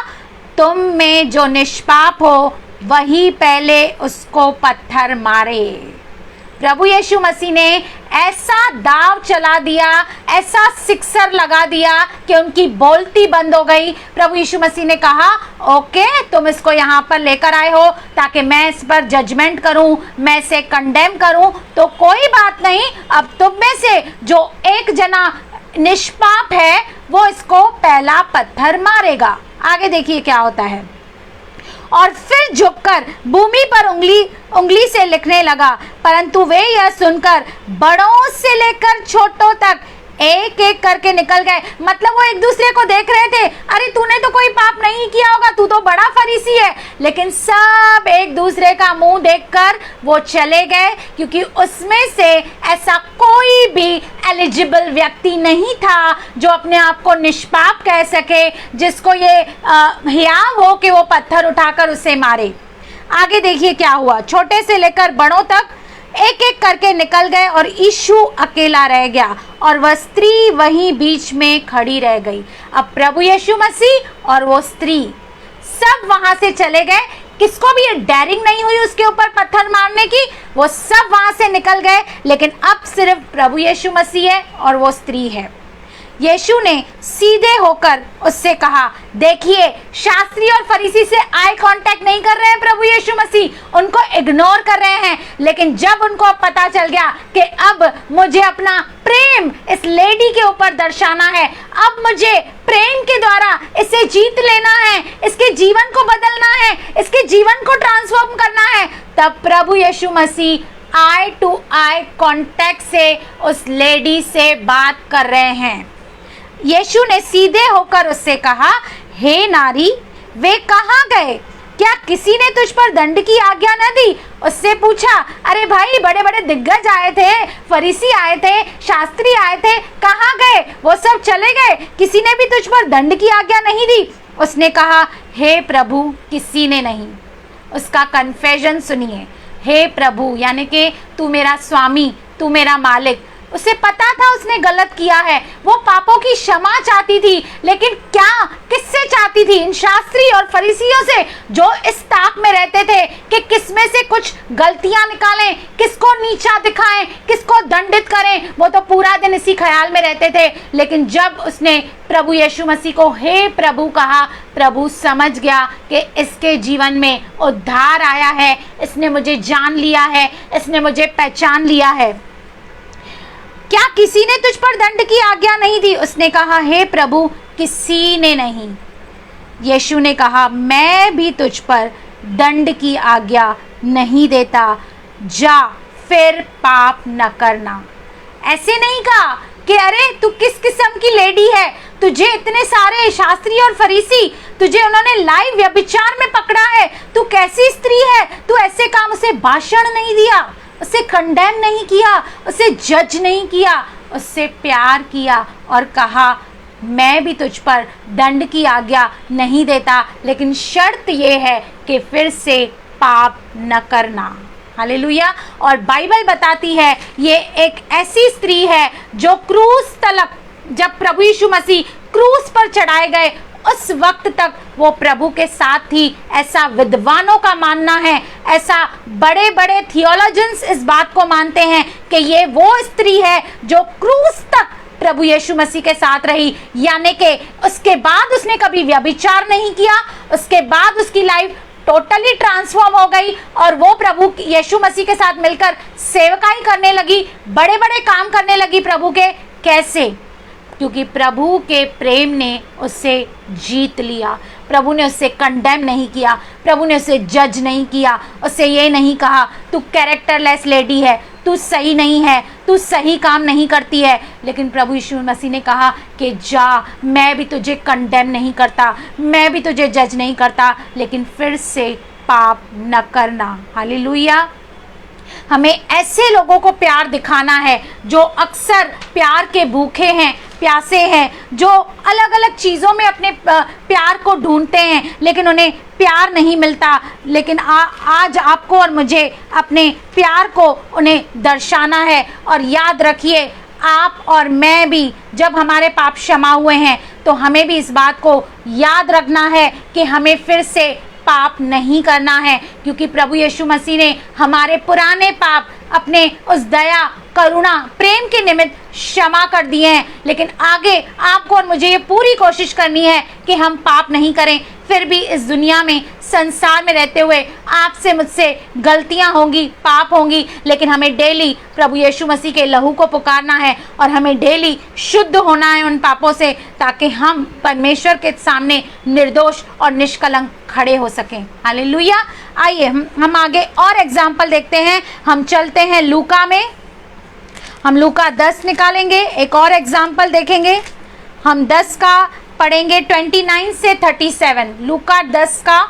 तुम में जो निष्पाप हो वही पहले उसको पत्थर मारे। प्रभु यीशु मसीह ने ऐसा दाव चला दिया, ऐसा सिक्सर लगा दिया कि उनकी बोलती बंद हो गई। प्रभु यीशु मसीह ने कहा, ओके, तुम इसको यहाँ पर लेकर आए हो ताकि मैं इस पर जजमेंट करूं, मैं इसे कंडेम करूं, तो कोई बात नहीं, अब तुम में से जो एक जना निष्पाप है वो इसको पहला पत्थर मारेगा। आगे देखिए क्या होता है। और फिर झुककर भूमि पर उंगली से लिखने लगा, परंतु वे यह सुनकर बड़ों से लेकर छोटों तक एक एक करके निकल गए। मतलब वो एक दूसरे को देख रहे थे, अरे तूने तो कोई पाप नहीं किया होगा, तू तो बड़ा फरीसी है, लेकिन सब एक दूसरे का मुंह देखकर वो चले गए, क्योंकि उसमें से ऐसा कोई भी एलिजिबल व्यक्ति नहीं था जो अपने आप को निष्पाप कह सके, जिसको ये हियाव हो कि वो पत्थर उठाकर उसे मारे। आगे देखिए क्या हुआ। छोटे से लेकर बड़ों तक एक एक करके निकल गए और यीशु अकेला रह गया और वह स्त्री वहीं बीच में खड़ी रह गई। अब प्रभु यीशु मसीह और वो स्त्री सब वहां से चले गए, किसको भी ये डेयरिंग नहीं हुई उसके ऊपर पत्थर मारने की, वो सब वहां से निकल गए। लेकिन अब सिर्फ प्रभु यीशु मसीह है और वो स्त्री है। यीशु ने सीधे होकर उससे कहा, देखिए शास्त्री और फरीसी से आई कांटेक्ट नहीं कर रहे हैं प्रभु यीशु मसीह, उनको इग्नोर कर रहे हैं। लेकिन जब उनको पता चल गया कि अब मुझे अपना प्रेम इस लेडी के ऊपर दर्शाना है, अब मुझे प्रेम के द्वारा इसे जीत लेना है, इसके जीवन को बदलना है, इसके जीवन को ट्रांसफॉर्म करना है, तब प्रभु यीशु मसीह आई टू आई कांटेक्ट से उस लेडी से बात कर रहे हैं। यीशु ने सीधे होकर उससे कहा, हे नारी, वे कहाँ गए? क्या किसी ने तुझ पर दंड की आज्ञा न दी? उससे पूछा, अरे भाई, बड़े बड़े दिग्गज आए थे, फरीसी आए थे, शास्त्री आए थे, कहाँ गए? वो सब चले गए, किसी ने भी तुझ पर दंड की आज्ञा नहीं दी? उसने कहा, हे प्रभु, किसी ने नहीं। उसका कन्फेशन सुनिए, हे प्रभु, यानी कि तू मेरा स्वामी, तू मेरा मालिक। उसे पता था उसने गलत किया है, वो पापों की क्षमा चाहती थी, लेकिन क्या किससे चाहती थी? इन शास्त्री और फरीसियों से, जो इस ताक में रहते थे कि किसमें से कुछ गलतियां निकालें, किसको नीचा दिखाएं, किसको दंडित करें। वो तो पूरा दिन इसी ख्याल में रहते थे। लेकिन जब उसने प्रभु यीशु मसीह को हे प्रभु कहा, प्रभु समझ गया कि इसके जीवन में उद्धार आया है, इसने मुझे जान लिया है, इसने मुझे पहचान लिया है। क्या किसी ने तुझ पर दंड की आज्ञा नहीं दी? उसने कहा, हे प्रभु, किसी ने नहीं। यीशु ने कहा, मैं भी तुझ पर दंड की आज्ञा नहीं देता, जा फिर पाप न करना। ऐसे नहीं कहा कि अरे तू किस किस्म की लेडी है, तुझे इतने सारे शास्त्री और फरीसी, तुझे उन्होंने लाइव व्यभिचार में पकड़ा है, तू कैसी स्त्री है, तू ऐसे काम। उसे भाषण नहीं दिया, उसे कंडेम नहीं किया, उसे जज नहीं किया, उससे प्यार किया और कहा, मैं भी तुझ पर दंड की आज्ञा नहीं देता, लेकिन शर्त यह है कि फिर से पाप न करना। हालेलुया। और बाइबल बताती है ये एक ऐसी स्त्री है जो क्रूस तलक, जब प्रभु यीशु मसीह क्रूस पर चढ़ाए गए उस वक्त तक वो प्रभु के साथ थी। ऐसा विद्वानों का मानना है, ऐसा बड़े बड़े थियोलॉजियंस इस बात को मानते हैं कि ये वो स्त्री है जो क्रूस तक प्रभु यीशु मसीह के साथ रही, यानी कि उसके बाद उसने कभी व्यभिचार नहीं किया, उसके बाद उसकी लाइफ टोटली ट्रांसफॉर्म हो गई और वो प्रभु यीशु मसीह के साथ मिलकर सेवकाई करने लगी, बड़े बड़े काम करने लगी प्रभु के। कैसे? क्योंकि प्रभु के प्रेम ने उससे जीत लिया। प्रभु ने उससे कंडेम नहीं किया, प्रभु ने उसे जज नहीं किया, उससे ये नहीं कहा तू कैरेक्टरलेस लेडी है, तू सही नहीं है, तू सही काम नहीं करती है। लेकिन प्रभु यीशु मसीह ने कहा कि जा, मैं भी तुझे कंडेम नहीं करता, मैं भी तुझे जज नहीं करता, लेकिन फिर से पाप न करना। हालेलुया। हमें ऐसे लोगों को प्यार दिखाना है जो अक्सर प्यार के भूखे हैं, प्यासे हैं, जो अलग अलग चीज़ों में अपने प्यार को ढूंढते हैं लेकिन उन्हें प्यार नहीं मिलता। लेकिन आज आपको और मुझे अपने प्यार को उन्हें दर्शाना है। और याद रखिए, आप और मैं भी जब हमारे पाप क्षमा हुए हैं तो हमें भी इस बात को याद रखना है कि हमें फिर से पाप नहीं करना है, क्योंकि प्रभु यीशु मसीह ने हमारे पुराने पाप अपने उस दया, करुणा, प्रेम के निमित्त क्षमा कर दिए हैं। लेकिन आगे आपको और मुझे ये पूरी कोशिश करनी है कि हम पाप नहीं करें। फिर भी इस दुनिया में, संसार में रहते हुए आपसे मुझसे गलतियां होंगी, पाप होंगी, लेकिन हमें डेली प्रभु यीशु मसीह के लहू को पुकारना है और हमें डेली शुद्ध होना है उन पापों से, ताकि हम परमेश्वर के सामने निर्दोष और निष्कलंक खड़े हो सकें। हालेलुया। आइए हम आगे और एग्जाम्पल देखते हैं। हम चलते हैं लूका में, हम लूका 10 निकालेंगे, एक और एग्जाम्पल देखेंगे। हम 10 का पढ़ेंगे 29 से 37। लूका 10 का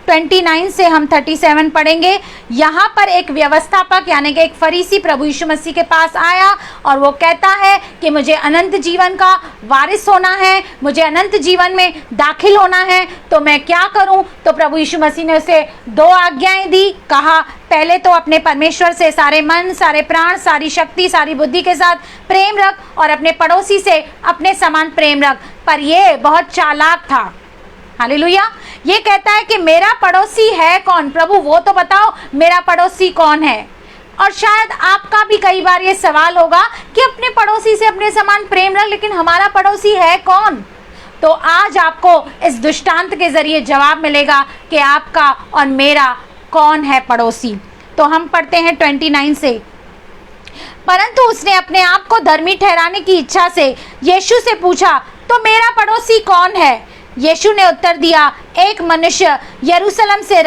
29 से हम 37 पढ़ेंगे। यहाँ पर एक व्यवस्थापक यानी कि एक फरीसी प्रभु यीशु मसीह के पास आया और वो कहता है कि मुझे अनंत जीवन का वारिस होना है, मुझे अनंत जीवन में दाखिल होना है, तो मैं क्या करूं? तो प्रभु यीशु मसीह ने उसे 2 आज्ञाएं दी। कहा, पहले तो अपने परमेश्वर से सारे मन, सारे प्राण, सारी शक्ति, सारी बुद्धि के साथ प्रेम रख और अपने पड़ोसी से अपने समान प्रेम रख। पर ये बहुत चालाक था। हालेलुया। ये कहता है कि मेरा पड़ोसी है कौन? प्रभु वो तो बताओ, मेरा पड़ोसी कौन है? और शायद आपका भी कई बार ये सवाल होगा कि अपने पड़ोसी से अपने समान प्रेम रख, लेकिन हमारा पड़ोसी है कौन? तो आज आपको इस दृष्टांत के जरिए जवाब मिलेगा कि आपका और मेरा कौन है पड़ोसी। तो हम पढ़ते हैं 29 से। परंतु उसने अपने आप को धर्मी ठहराने की इच्छा से यीशु से पूछा, तो मेरा पड़ोसी कौन है? यीशु ने उत्तर दिया, एक मनुष्य यरूशलेम से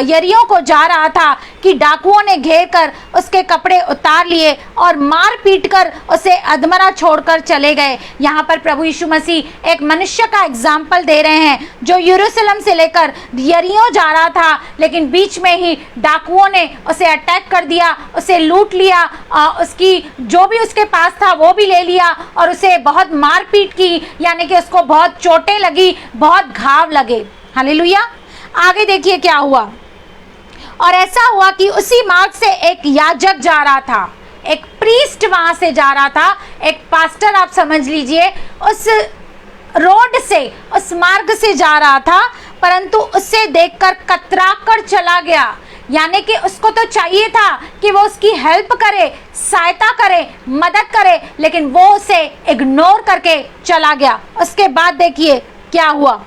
यरीहो को जा रहा था कि डाकुओं ने घेर कर उसके कपड़े उतार लिए और मार पीट कर उसे अधमरा छोड़कर चले गए। यहाँ पर प्रभु यीशु मसीह एक मनुष्य का एग्जाम्पल दे रहे हैं जो यरूशलेम से लेकर यरीहो जा रहा था, लेकिन बीच में ही डाकुओं ने उसे अटैक कर दिया, उसे लूट लिया, उसकी जो भी उसके पास था वो भी ले लिया और उसे बहुत मारपीट की, यानी कि उसको बहुत चोटें लगी, बहुत घाव लगे। हालेलुया। आगे देखिए क्या हुआ। और ऐसा हुआ कि उसी मार्ग से एक याजक जा रहा था, एक प्रीस्ट वहां से जा रहा था, एक पास्टर आप समझ लीजिए, उस रोड से, उस मार्ग से जा रहा था, परंतु उससे देखकर कतरा कर चला गया। यानी कि उसको तो चाहिए था कि वो उसकी हेल्प करे, सहायता करे, मदद करे, लेकिन वो उसे इग्नोर करके चला गया। उसके बाद देखिए क्या हुआ।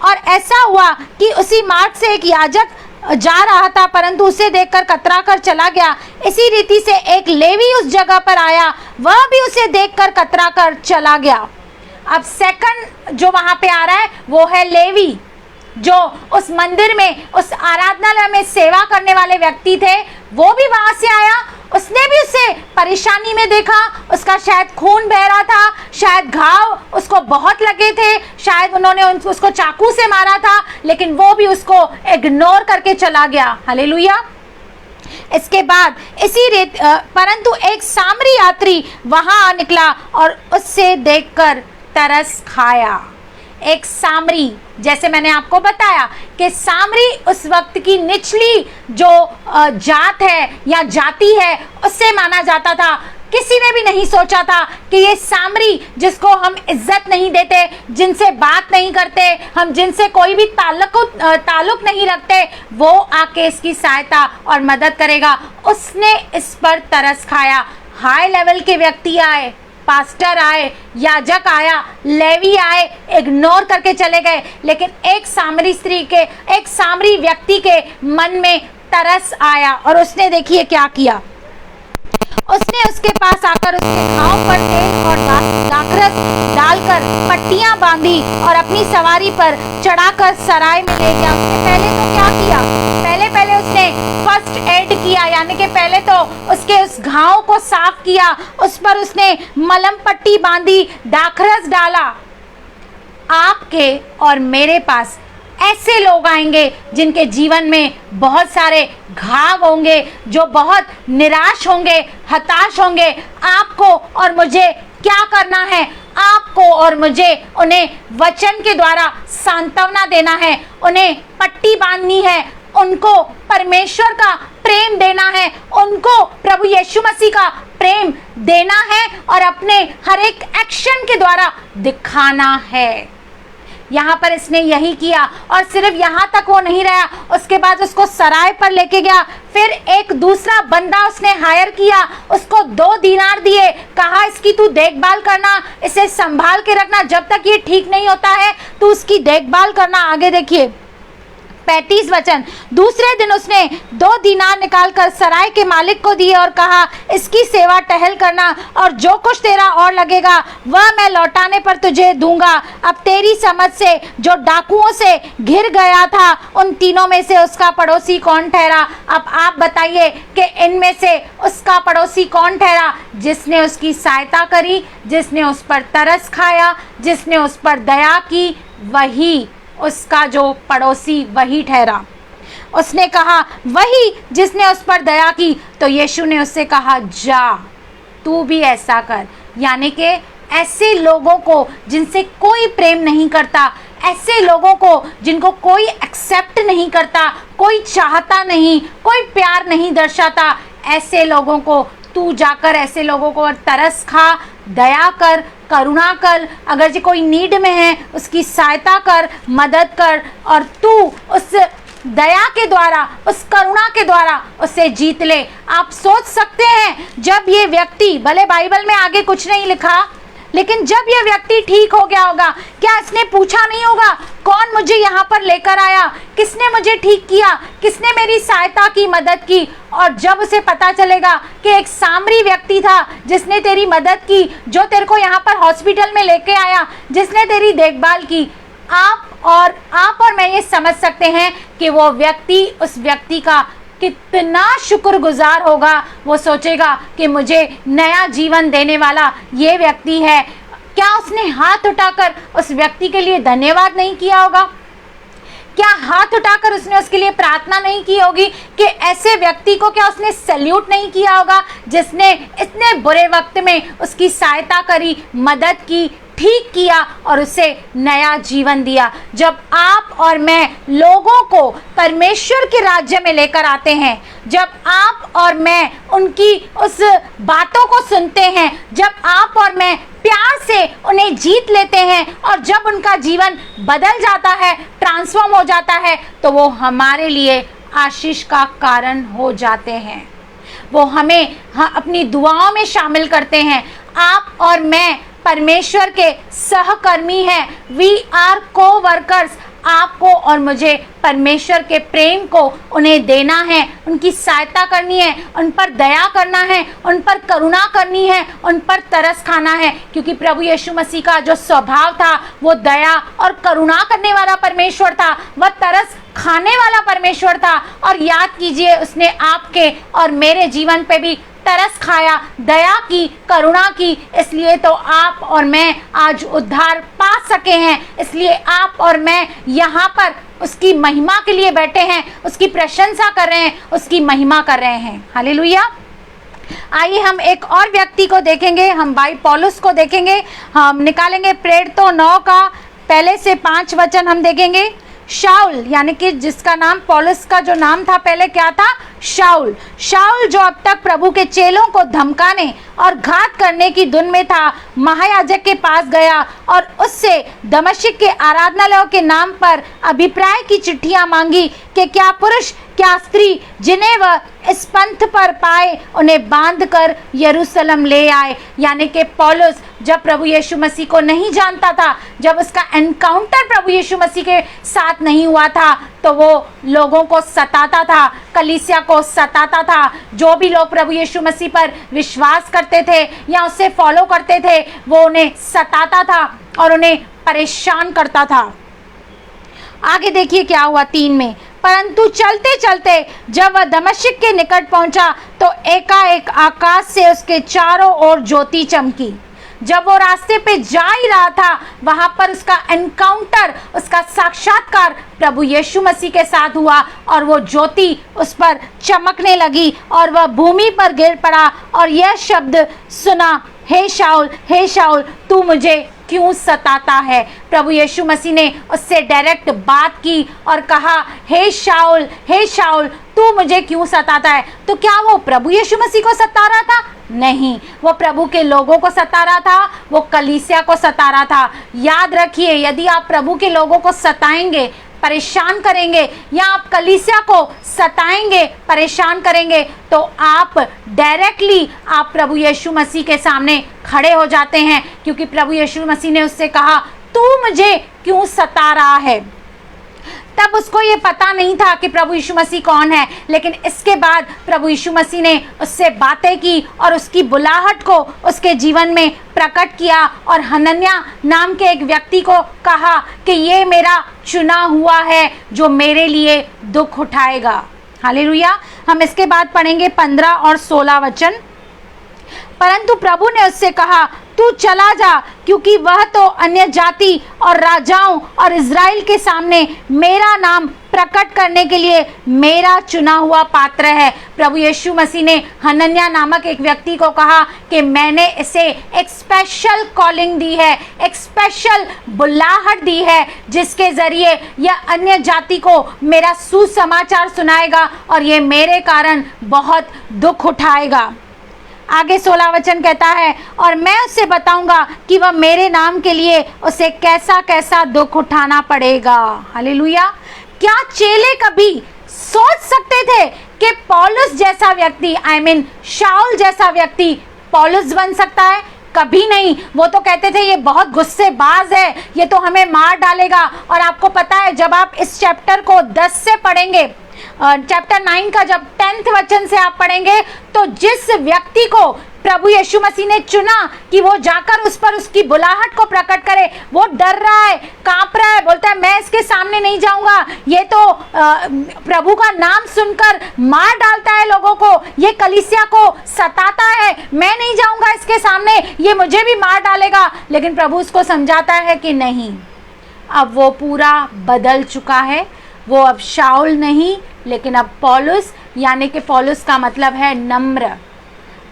और ऐसा हुआ कि उसी मार्ग से एक याजक जा रहा था, परंतु उसे देखकर कतरा कर चला गया। इसी रीति से एक लेवी उस जगह पर आया, वह भी उसे देखकर कतरा कर चला गया। अब सेकंड जो वहां पे आ रहा है वो है लेवी, जो उस मंदिर में, उस आराधनालय में सेवा करने वाले व्यक्ति थे। वो भी वहां से आया, उसने भी उसे परेशानी में देखा, उसका शायद खून बह रहा था, शायद घाव उसको बहुत लगे थे, शायद उन्होंने उसको चाकू से मारा था, लेकिन वो भी उसको इग्नोर करके चला गया। हालेलुया। इसके बाद परंतु एक सामरी यात्री वहां निकला और उससे देखकर तरस खाया। एक सामरी, जैसे मैंने आपको बताया कि सामरी उस वक्त की निचली जो जात है या जाति है, उससे माना जाता था। किसी ने भी नहीं सोचा था कि ये सामरी, जिसको हम इज्जत नहीं देते, जिनसे बात नहीं करते, हम जिनसे कोई भी ताल्लुक नहीं रखते, वो आके इसकी सहायता और मदद करेगा। उसने इस पर तरस खाया। हाई लेवल के व्यक्ति आए, पास्टर आए, याजक आया, लेवी आए, इग्नोर करके चले गए, लेकिन एक सामरी व्यक्ति के मन में तरस आया और उसने देखिए क्या किया। उसने उसके पास आकर उसके घाव पर तेल और दाखरस डालकर पट्टियां बांधी और अपनी सवारी पर चढ़ाकर सराय में ले गया। उसने पहले तो क्या किया? पहले उसने फर्स्ट एड किया, यानी कि पहले तो उसके उस घाव को साफ किया, उस पर उसने मलहम पट्टी बांधी, दाखरस डाला। आपके और मेरे पास ऐसे लोग आएंगे जिनके जीवन में बहुत सारे घाव होंगे, जो बहुत निराश होंगे, हताश होंगे। आपको और मुझे क्या करना है? आपको और मुझे उन्हें वचन के द्वारा सांत्वना देना है, उन्हें पट्टी बांधनी है, उनको परमेश्वर का प्रेम देना है, उनको प्रभु यीशु मसीह का प्रेम देना है और अपने हर एक एक्शन के द्वारा दिखाना है। यहाँ पर इसने यही किया और सिर्फ यहाँ तक वो नहीं रहा, उसके बाद उसको सराय पर लेके गया। फिर एक दूसरा बंदा उसने हायर किया, उसको 2 दीनार दिए, कहा इसकी तू देखभाल करना, इसे संभाल के रखना, जब तक ये ठीक नहीं होता है तू उसकी देखभाल करना। आगे देखिए 35 वचन। दूसरे दिन उसने 2 दीनार निकालकर सराय के मालिक को दिए और कहा इसकी सेवा टहल करना और जो कुछ तेरा और लगेगा वह मैं लौटाने पर तुझे दूंगा। अब तेरी समझ से जो डाकुओं से घिर गया था उन तीनों में से उसका पड़ोसी कौन ठहरा? अब आप बताइए कि इनमें से उसका पड़ोसी कौन ठहरा? जिसने उसकी सहायता करी, जिसने उस पर तरस खाया, जिसने उस पर दया की, वही उसका जो पड़ोसी वही ठहरा। उसने कहा वही जिसने उस पर दया की, तो यीशु ने उससे कहा जा तू भी ऐसा कर। यानी कि ऐसे लोगों को जिनसे कोई प्रेम नहीं करता, ऐसे लोगों को जिनको कोई एक्सेप्ट नहीं करता, कोई चाहता नहीं, कोई प्यार नहीं दर्शाता, ऐसे लोगों को तू जाकर ऐसे लोगों को तरस खा, दया कर, करुणा कर, अगर जो कोई नीड में है उसकी सहायता कर, मदद कर, और तू उस दया के द्वारा, उस करुणा के द्वारा उसे जीत ले। आप सोच सकते हैं, जब ये व्यक्ति, भले बाइबल में आगे कुछ नहीं लिखा, लेकिन जब ये व्यक्ति ठीक हो गया होगा, क्या इसने पूछा नहीं होगा कौन मुझे यहाँ पर लेकर आया, किसने मुझे ठीक किया, किसने मेरी सहायता की, मदद की। और जब उसे पता चलेगा कि एक सामरी व्यक्ति था जिसने तेरी मदद की, जो तेरे को यहाँ पर हॉस्पिटल में लेके आया, जिसने तेरी देखभाल की, आप और मैं ये समझ सकते हैं कि वो व्यक्ति, उस व्यक्ति का कितना शुक्रगुजार होगा। वो सोचेगा कि मुझे नया जीवन देने वाला ये व्यक्ति है। क्या उसने हाथ उठाकर उस व्यक्ति के लिए धन्यवाद नहीं किया होगा? क्या हाथ उठाकर उसने उसके लिए प्रार्थना नहीं की होगी कि ऐसे व्यक्ति को क्या उसने सैल्यूट नहीं किया होगा जिसने इतने बुरे वक्त में उसकी सहायता करी, मदद की, ठीक किया और उसे नया जीवन दिया। जब आप और मैं लोगों को परमेश्वर के राज्य में लेकर आते हैं, जब आप और मैं उनकी उस बातों को सुनते हैं, जब आप और मैं प्यार से उन्हें जीत लेते हैं और जब उनका जीवन बदल जाता है, ट्रांसफॉर्म हो जाता है, तो वो हमारे लिए आशीष का कारण हो जाते हैं। वो हमें अपनी दुआओं में शामिल करते हैं। आप और मैं परमेश्वर के सहकर्मी हैं। We are co-workers. आपको और मुझे परमेश्वर के प्रेम को उन्हें देना है, उनकी सहायता करनी है, उन पर दया करना है, उन पर करुणा करनी है, उन पर तरस खाना है, क्योंकि प्रभु यीशु मसीह का जो स्वभाव था वो दया और करुणा करने वाला परमेश्वर था, वह तरस खाने वाला परमेश्वर था। और याद कीजिए, उसने आपके और मेरे जीवन पे भी तरस खाया, दया की, करुणा की, इसलिए तो आप और मैं आज उद्धार पा सके हैं। इसलिए आप और मैं यहाँ पर उसकी महिमा के लिए बैठे हैं, उसकी प्रशंसा कर रहे हैं, उसकी महिमा कर रहे हैं। हालेलुया। आइए हम एक और व्यक्ति को देखेंगे, हम भाई पौलुस को देखेंगे। हम निकालेंगे प्रेरितों 9 का पहले से 5 वचन हम देखेंगे। शाऊल, यानी कि जिसका नाम, पौलुस का जो नाम था पहले क्या था? शाऊल। शाऊल जो अब तक प्रभु के चेलों को धमकाने और घात करने की धुन में था, महायाजक के पास गया और उससे दमिश्क के आराधनालयों के नाम पर अभिप्राय की चिट्ठियां मांगी कि क्या पुरुष क्या स्त्री जिन्हें वह इस पंथ पर पाए उन्हें बांध कर यरूशलेम ले आए। यानी कि पौलुस जब प्रभु यीशु मसीह को नहीं जानता था, जब उसका एनकाउंटर प्रभु यीशु मसीह के साथ नहीं हुआ था, तो वो लोगों को सताता था, कलीसिया को सताता था। जो भी लोग प्रभु यीशु मसीह पर विश्वास करते थे या उससे फॉलो करते थे, वो उन्हें सताता था और उन्हें परेशान करता था। आगे देखिए क्या हुआ 3 में। परंतु चलते चलते जब वह दमिश्क के निकट पहुंचा तो एकाएक आकाश से उसके चारों ओर ज्योति चमकी। जब वो रास्ते पे जा ही रहा था, वहां पर उसका एनकाउंटर, उसका साक्षात्कार प्रभु यीशु मसीह के साथ हुआ और वो ज्योति उस पर चमकने लगी और वह भूमि पर गिर पड़ा और यह शब्द सुना, हे शाऊल तू मुझे क्यों सताता है। प्रभु यीशु मसीह ने उससे डायरेक्ट बात की और कहा, हे शाऊल तू मुझे क्यों सताता है। तो क्या वो प्रभु यीशु मसीह को सता रहा था? नहीं, वो प्रभु के लोगों को सता रहा था, वो कलीसिया को सता रहा था। याद रखिए, यदि आप प्रभु के लोगों को सताएंगे, परेशान करेंगे, या आप कलीसिया को सताएंगे, परेशान करेंगे, तो आप डायरेक्टली आप प्रभु यीशु मसीह के सामने खड़े हो जाते हैं, क्योंकि प्रभु यीशु मसीह ने उससे कहा, तू मुझे क्यों सता रहा है। तब उसको ये पता नहीं था कि प्रभु यीशु मसीह कौन है, लेकिन इसके बाद प्रभु यीशु मसीह ने उससे बातें की और उसकी बुलाहट को उसके जीवन में प्रकट किया और हनन्या नाम के एक व्यक्ति को कहा कि ये मेरा चुना हुआ है जो मेरे लिए दुख उठाएगा। हालेलुया। हम इसके बाद पढ़ेंगे 15 और 16 वचन। परंतु प्रभु ने उससे कहा, तू चला जा, क्योंकि वह तो अन्य जाति और राजाओं और इज़राइल के सामने मेरा नाम प्रकट करने के लिए मेरा चुना हुआ पात्र है। प्रभु यीशु मसीह ने हनन्या नामक एक व्यक्ति को कहा कि मैंने इसे एक स्पेशल कॉलिंग दी है, एक स्पेशल बुलाहट दी है, जिसके जरिए यह अन्य जाति को मेरा सुसमाचार सुनाएगा और ये मेरे कारण बहुत दुख उठाएगा। आगे 16 वचन कहता है, और मैं उससे बताऊंगा कि वह मेरे नाम के लिए उसे कैसा कैसा दुख उठाना पड़ेगा। हालेलुया। क्या चेले कभी सोच सकते थे कि पौलुस जैसा व्यक्ति, शाऊल जैसा व्यक्ति पौलुस बन सकता है? कभी नहीं। वो तो कहते थे ये बहुत गुस्सेबाज है, ये तो हमें मार डालेगा। और आपको पता है, जब आप इस चैप्टर को 10 से पढ़ेंगे, चैप्टर 9 का जब 10th वचन से आप पढ़ेंगे, तो जिस व्यक्ति को प्रभु यीशु मसीह ने चुना कि वो जाकर उस पर उसकी बुलाहट को प्रकट करे, वो डर रहा है, कांप रहा है, बोलता है मैं इसके सामने नहीं जाऊंगा, ये तो प्रभु का नाम सुनकर मार डालता है लोगों को, ये कलीसिया को सताता है, मैं नहीं जाऊंगा इसके सामने, ये मुझे भी मार डालेगा। लेकिन प्रभु उसको समझाता है कि नहीं, अब वो पूरा बदल चुका है, वो अब शाऊल नहीं लेकिन अब पौलुस, यानी कि पौलुस का मतलब है नम्र,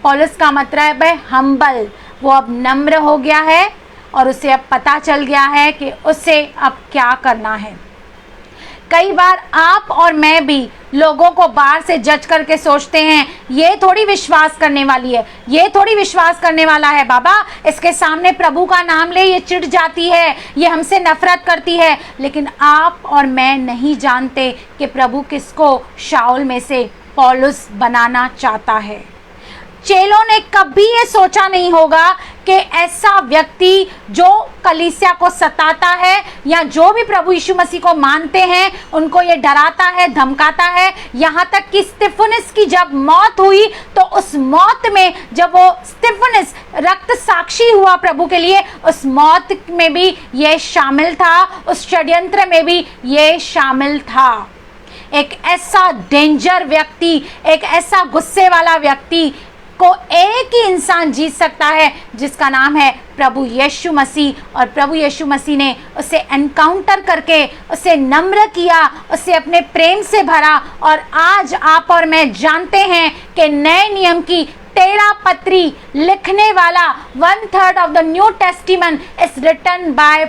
पौलुस का मतलब है हम्बल। वो अब नम्र हो गया है और उसे अब पता चल गया है कि उसे अब क्या करना है। कई बार आप और मैं भी लोगों को बाहर से जज करके सोचते हैं ये थोड़ी विश्वास करने वाली है, ये थोड़ी विश्वास करने वाला है, बाबा इसके सामने प्रभु का नाम ले ये चिढ़ जाती है, ये हमसे नफरत करती है। लेकिन आप और मैं नहीं जानते कि प्रभु किसको शाऊल में से पौलुस बनाना चाहता है। चेलों ने कभी ये सोचा नहीं होगा कि ऐसा व्यक्ति जो कलीसिया को सताता है या जो भी प्रभु यीशु मसीह को मानते हैं उनको ये डराता है, धमकाता है। यहाँ तक कि स्तिफनुस की जब मौत हुई तो उस मौत में जब वो स्तिफनुस रक्त साक्षी हुआ प्रभु के लिए, उस मौत में भी ये शामिल था, उस षड्यंत्र में भी ये शामिल था। एक ऐसा डेंजर व्यक्ति, एक ऐसा गुस्से वाला व्यक्ति को एक ही इंसान जीत सकता है जिसका नाम है प्रभु यीशु मसीह। और प्रभु यीशु मसीह ने उसे एनकाउंटर करके उसे नम्र किया, उसे अपने प्रेम से भरा। और आज आप और मैं जानते हैं कि नए नियम की 13 पत्री लिखने वाला 1/3 of the new testament is written by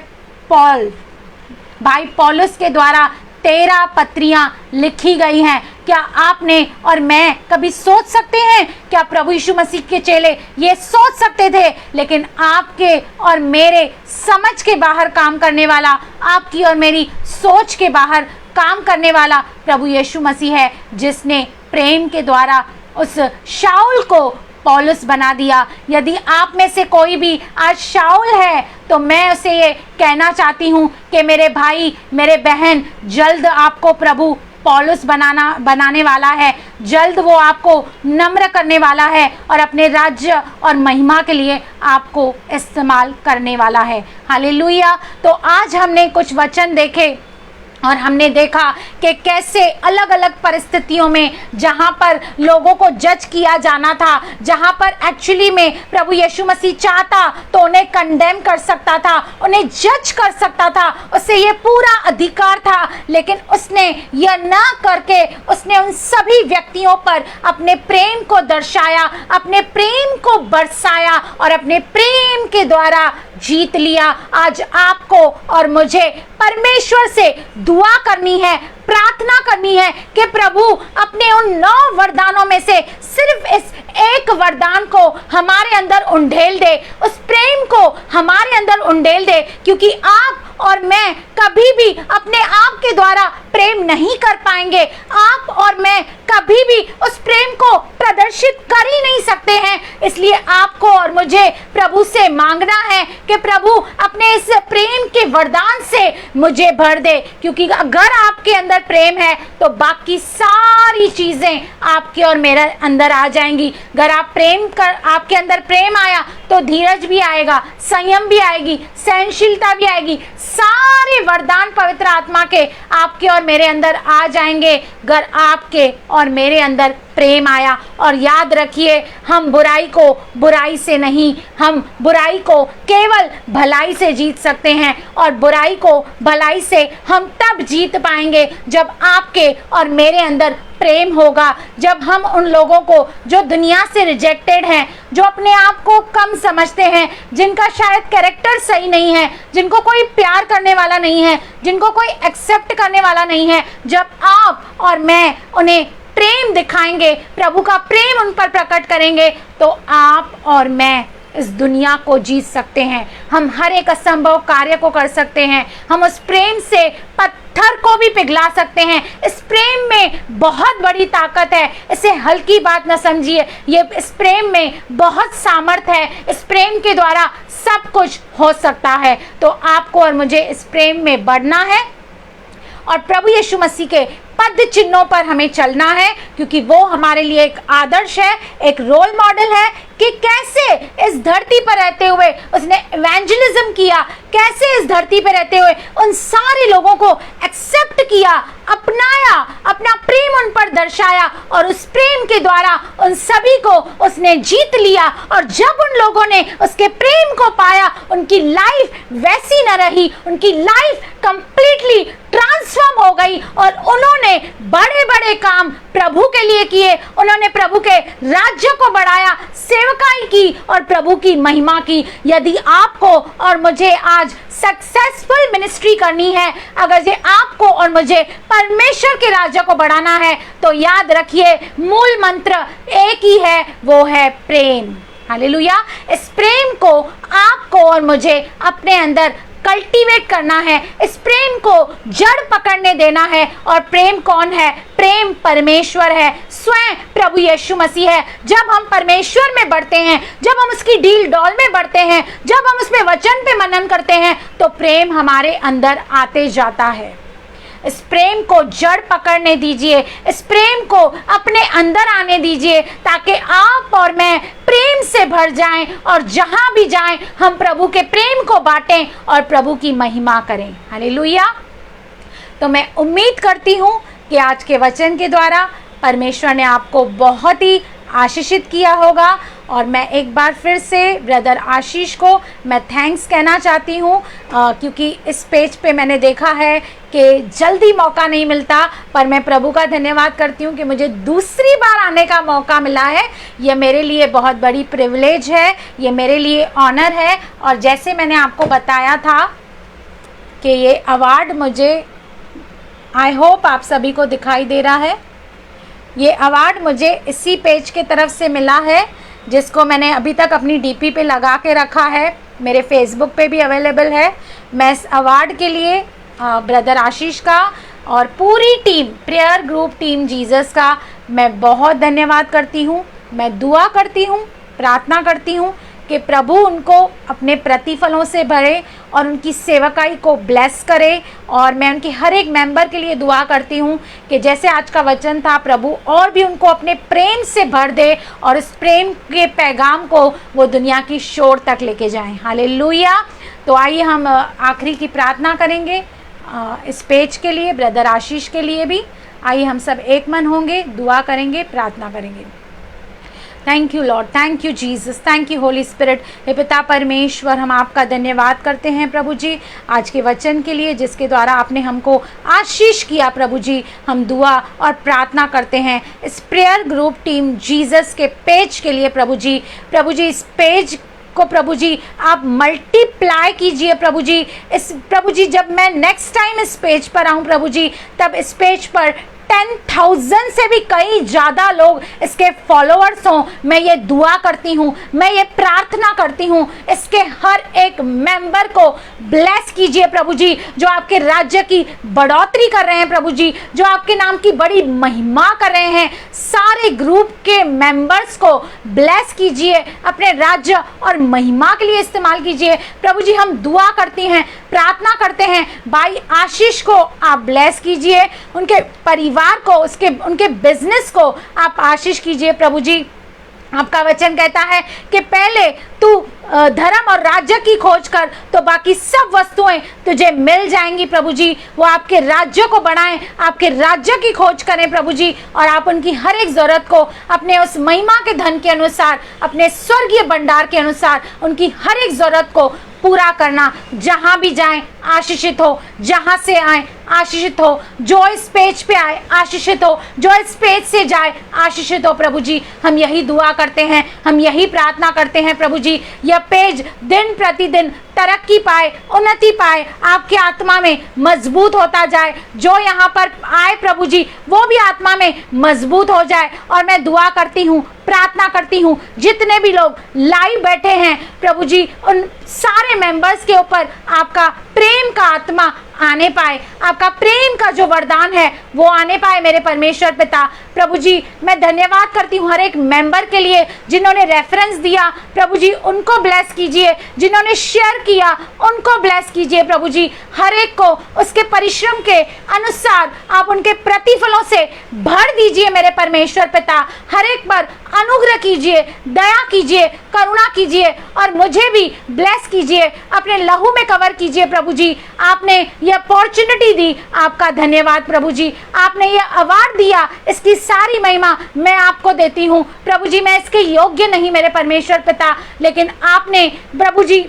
Paulus के द्वारा 13 पत्रियां लिखी गई हैं। क्या आपने और मैं कभी सोच सकते हैं? क्या प्रभु यीशु मसीह के चेले ये सोच सकते थे? लेकिन आपके और मेरे समझ के बाहर काम करने वाला, आपकी और मेरी सोच के बाहर काम करने वाला प्रभु यीशु मसीह है, जिसने प्रेम के द्वारा उस शाऊल को पौलुस बना दिया। यदि आप में से कोई भी आज शाऊल है तो मैं उसे ये कहना चाहती हूँ कि मेरे भाई, मेरे बहन, जल्द आपको प्रभु पौलुस बनाने वाला है, जल्द वो आपको नम्र करने वाला है और अपने राज्य और महिमा के लिए आपको इस्तेमाल करने वाला है। हालेलुया। तो आज हमने कुछ वचन देखे और हमने देखा कि कैसे अलग अलग परिस्थितियों में जहाँ पर लोगों को जज किया जाना था, जहाँ पर एक्चुअली में प्रभु यीशु मसीह चाहता तो उन्हें कंडेम कर सकता था, उन्हें जज कर सकता था, उससे ये पूरा अधिकार था। लेकिन उसने यह ना करके उसने उन सभी व्यक्तियों पर अपने प्रेम को दर्शाया, अपने प्रेम को बरसाया और अपने प्रेम के द्वारा जीत लिया। आज आपको और मुझे परमेश्वर से दुआ करनी है, प्रार्थना करनी है कि प्रभु अपने उन 9 वरदानों में से सिर्फ इस एक वरदान को हमारे अंदर उंडेल दे, उस प्रेम को हमारे अंदर उंडेल दे। क्योंकि आप और मैं कभी भी अपने आप के द्वारा प्रेम नहीं कर पाएंगे, आप और मैं कभी भी उस प्रेम को प्रदर्शित कर ही नहीं सकते हैं। इसलिए आपको और मुझे प्रभु से मांगना है कि प्रभु अपने इस प्रेम के वरदान से मुझे भर दे। क्योंकि अगर आपके अंदर प्रेम है तो बाकी सारी चीजें आपके और मेरे अंदर आ जाएंगी। अगर आपके अंदर प्रेम आया तो धीरज भी आएगा, संयम भी आएगी, सहनशीलता भी आएगी, सारे वरदान पवित्र आत्मा के आपके और मेरे अंदर आ जाएंगे अगर आपके और मेरे अंदर प्रेम आया। और याद रखिए, हम बुराई को बुराई से नहीं, हम बुराई को केवल भलाई से जीत सकते हैं। और बुराई को भलाई से हम तब जीत पाएंगे जब आपके और मेरे अंदर प्रेम होगा। जब हम उन लोगों को जो दुनिया से रिजेक्टेड हैं, जो अपने आप को कम समझते हैं, जिनका शायद कैरेक्टर सही नहीं है, जिनको कोई प्यार करने वाला नहीं है, जिनको कोई एक्सेप्ट करने वाला नहीं है, जब आप और मैं उन्हें प्रेम दिखाएंगे, प्रभु का प्रेम उन पर प्रकट करेंगे, तो आप और मैं इस दुनिया को जीत सकते हैं। हम हर एक असंभव कार्य को कर सकते हैं। हम उस प्रेम से पत्थर को भी पिघला सकते हैं। इस प्रेम में बहुत बड़ी ताकत है, इसे हल्की बात न समझिए। ये इस प्रेम में बहुत सामर्थ्य है। इस प्रेम के द्वारा सब कुछ हो सकता है। तो आपको और मुझे इस प्रेम में बढ़ना है और प्रभु यीशु मसीह के पद चिन्हों पर हमें चलना है, क्योंकि वो हमारे लिए एक आदर्श है, एक रोल मॉडल है कि कैसे इस धरती पर रहते हुए उसने इवेंजलिज्म किया, कैसे इस धरती पर रहते हुए उन सारे लोगों को एक्सेप्ट किया, अपनाया, अपना प्रेम उन पर दर्शाया और उस प्रेम के द्वारा उन सभी को उसने जीत लिया। और जब उन लोगों ने उसके प्रेम को पाया, उनकी लाइफ वैसी न रही, उनकी लाइफ कंप्लीटली ट्रांसफॉर्म हो गई और उन्होंने बड़े बड़े काम प्रभु के लिए किए। उन्होंने प्रभु के राज्य को बढ़ाया, सेवकाई की और प्रभु की महिमा की। यदि आपको और मुझे आज सक्सेसफुल मिनिस्ट्री करनी है, अगर ये आपको और मुझे परमेश्वर के राज्य को बढ़ाना है, तो याद रखिए मूल मंत्र एक ही है, वो है प्रेम। हालेलुया। इस प्रेम को आपको और मुझे अपने अंदर कल्टीवेट करना है, इस प्रेम को जड़ पकड़ने देना है। और प्रेम कौन है? प्रेम परमेश्वर है, स्वयं प्रभु यीशु मसीह है। जब हम परमेश्वर में बढ़ते हैं, जब हम उसकी डील डॉल में बढ़ते हैं, जब हम उसमें वचन पे मनन करते हैं, तो प्रेम हमारे अंदर आते जाता है। इस प्रेम को जड़ पकड़ने दीजिए, इस प्रेम को अपने अंदर आने दीजिए, ताकि आप और मैं प्रेम से भर जाएं और जहां भी जाएं हम प्रभु के प्रेम को बांटें और प्रभु की महिमा करें। हालेलुया। तो मैं उम्मीद करती हूं कि आज के वचन के द्वारा परमेश्वर ने आपको बहुत ही आशीषित किया होगा। और मैं एक बार फिर से ब्रदर आशीष को मैं थैंक्स कहना चाहती हूँ, क्योंकि इस पेज पे मैंने देखा है कि जल्दी मौका नहीं मिलता, पर मैं प्रभु का धन्यवाद करती हूँ कि मुझे दूसरी बार आने का मौका मिला है। ये मेरे लिए बहुत बड़ी प्रिविलेज है, ये मेरे लिए ऑनर है। और जैसे मैंने आपको बताया था कि ये अवार्ड मुझे, आई होप आप सभी को दिखाई दे रहा है, ये अवार्ड मुझे इसी पेज के तरफ से मिला है, जिसको मैंने अभी तक अपनी डीपी पे लगा के रखा है, मेरे फेसबुक पे भी अवेलेबल है। मैं इस अवार्ड के लिए ब्रदर आशीष का और पूरी team, prayer group team Jesus का मैं बहुत धन्यवाद करती हूँ। मैं दुआ करती हूँ, प्रार्थना करती हूँ कि प्रभु उनको अपने प्रतिफलों से भरे और उनकी सेवकाई को ब्लेस करे। और मैं उनके हर एक मेंबर के लिए दुआ करती हूँ कि जैसे आज का वचन था, प्रभु और भी उनको अपने प्रेम से भर दे और इस प्रेम के पैगाम को वो दुनिया की शोर तक लेके जाएं। हालेलुया। तो आइए हम आखिरी की प्रार्थना करेंगे इस पेज के लिए, ब्रदर आशीष के लिए भी। आइए हम सब एक मन होंगे, दुआ करेंगे, प्रार्थना करेंगे। Thank you Lord, thank you Jesus, thank you Holy Spirit. हे पिता परमेश्वर, हम आपका धन्यवाद करते हैं प्रभु जी आज के वचन के लिए, जिसके द्वारा आपने हमको आशीष किया। प्रभु जी हम दुआ और प्रार्थना करते हैं इस प्रेयर ग्रुप टीम जीसस के पेज के लिए। प्रभु जी इस पेज को प्रभु जी आप मल्टीप्लाई कीजिए प्रभु जी। इस प्रभु जी जब मैं नेक्स्ट टाइम इस पेज पर आऊँ प्रभु जी, तब इस पेज पर 10,000 से भी कई ज़्यादा लोग इसके फॉलोअर्स हों। मैं ये दुआ करती हूँ, मैं ये प्रार्थना करती हूँ, इसके हर एक मेंबर को ब्लेस कीजिए प्रभु जी, जो आपके राज्य की बढ़ोतरी कर रहे हैं प्रभु जी, जो आपके नाम की बड़ी महिमा कर रहे हैं। सारे ग्रुप के मेंबर्स को ब्लेस कीजिए, अपने राज्य और महिमा के लिए इस्तेमाल कीजिए प्रभु जी। हम दुआ करती हैं, प्रार्थना करते हैं, भाई आशीष को आप ब्लेस कीजिए, उनके परिवार को, उनके बिजनेस को आप आशीष कीजिए प्रभु जी। आपका वचन कहता है कि पहले तू धर्म और राज्य की खोज कर, तो बाकी सब वस्तुएं तुझे मिल जाएंगी प्रभु जी। वो आपके राज्य को बढ़ाएं, आपके राज्य की खोज करें प्रभु जी, और आप उनकी हर एक जरूरत को अपने उस महिमा के धन के अनुसार, अपने स्वर्गीय भंडार के अनुसार उनकी हर एक जरूरत को पूरा करना। जहां भी जाएं आशीषित हो, जहाँ से आए आशीषित हो, जो इस पेज पे आए आशीषित हो, जो इस पेज से जाए आशीषित हो। प्रभु जी हम यही दुआ करते हैं, हम यही प्रार्थना करते हैं प्रभु जी, यह पेज दिन प्रतिदिन तरक्की पाए, उन्नति पाए, आपके आत्मा में मजबूत होता जाए। जो यहाँ पर आए प्रभु जी वो भी आत्मा में मजबूत हो जाए। और मैं दुआ करती हूँ, प्रार्थना करती हूँ, जितने भी लोग लाइव बैठे हैं प्रभु जी उन सारे मेंबर्स के ऊपर आपका प्रेम का आत्मा आने पाए, आपका प्रेम का जो वरदान है वो आने पाए मेरे परमेश्वर पिता। प्रभु जी मैं धन्यवाद करती हूँ हर एक मेंबर के लिए जिन्होंने रेफरेंस दिया, प्रभु जी उनको ब्लेस कीजिए, जिन्होंने शेयर किया उनको ब्लेस कीजिए प्रभु जी। हर एक को उसके परिश्रम के अनुसार आप उनके प्रतिफलों से भर दीजिए मेरे परमेश्वर पिता। हर एक पर अनुग्रह कीजिए, दया कीजिए, करुणा कीजिए और मुझे भी ब्लेस कीजिए, अपने लहू में कवर कीजिए प्रभु जी। आपने ये अपॉर्चुनिटी दी, आपका धन्यवाद प्रभु जी। आपने ये अवार्ड दिया, इसकी सारी महिमा मैं आपको देती हूँ प्रभु जी। मैं इसके योग्य नहीं मेरे परमेश्वर पिता, लेकिन आपने प्रभु जी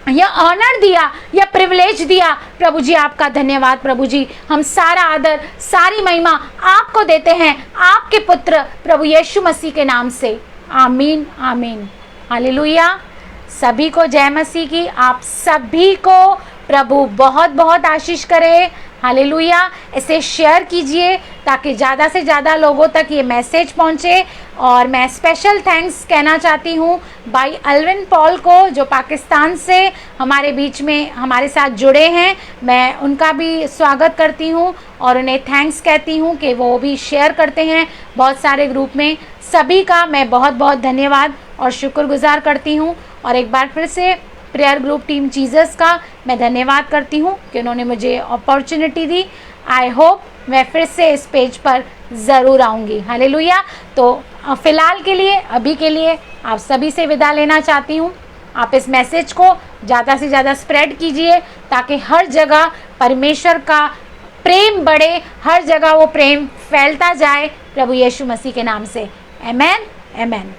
यह ऑनर दिया, यह प्रिविलेज दिया प्रभु जी। आपका धन्यवाद प्रभु जी। हम सारा आदर, सारी महिमा आपको देते हैं, आपके पुत्र प्रभु यीशु मसीह के नाम से। आमीन आमीन, हालेलुया। सभी को जय मसीह की। आप सभी को प्रभु बहुत बहुत आशीष करे, हालेलुया। इसे शेयर कीजिए ताकि ज़्यादा से ज़्यादा लोगों तक ये मैसेज पहुँचे। और मैं स्पेशल थैंक्स कहना चाहती हूँ भाई अल्विन पॉल को, जो पाकिस्तान से हमारे बीच में हमारे साथ जुड़े हैं। मैं उनका भी स्वागत करती हूँ और उन्हें थैंक्स कहती हूँ कि वो भी शेयर करते हैं बहुत सारे ग्रुप में। सभी का मैं बहुत बहुत धन्यवाद और शुक्रगुजार करती हूँ। और एक बार फिर से प्रेयर ग्रुप टीम जीसस का मैं धन्यवाद करती हूँ कि उन्होंने मुझे अपॉर्चुनिटी दी। आई होप मैं फिर से इस पेज पर ज़रूर आऊँगी, हालेलुया। तो फ़िलहाल के लिए, अभी के लिए आप सभी से विदा लेना चाहती हूँ। आप इस मैसेज को ज़्यादा से ज़्यादा स्प्रेड कीजिए ताकि हर जगह परमेश्वर का प्रेम बढ़े, हर जगह वो प्रेम फैलता जाए प्रभु यीशु मसीह के नाम से। आमेन आमेन।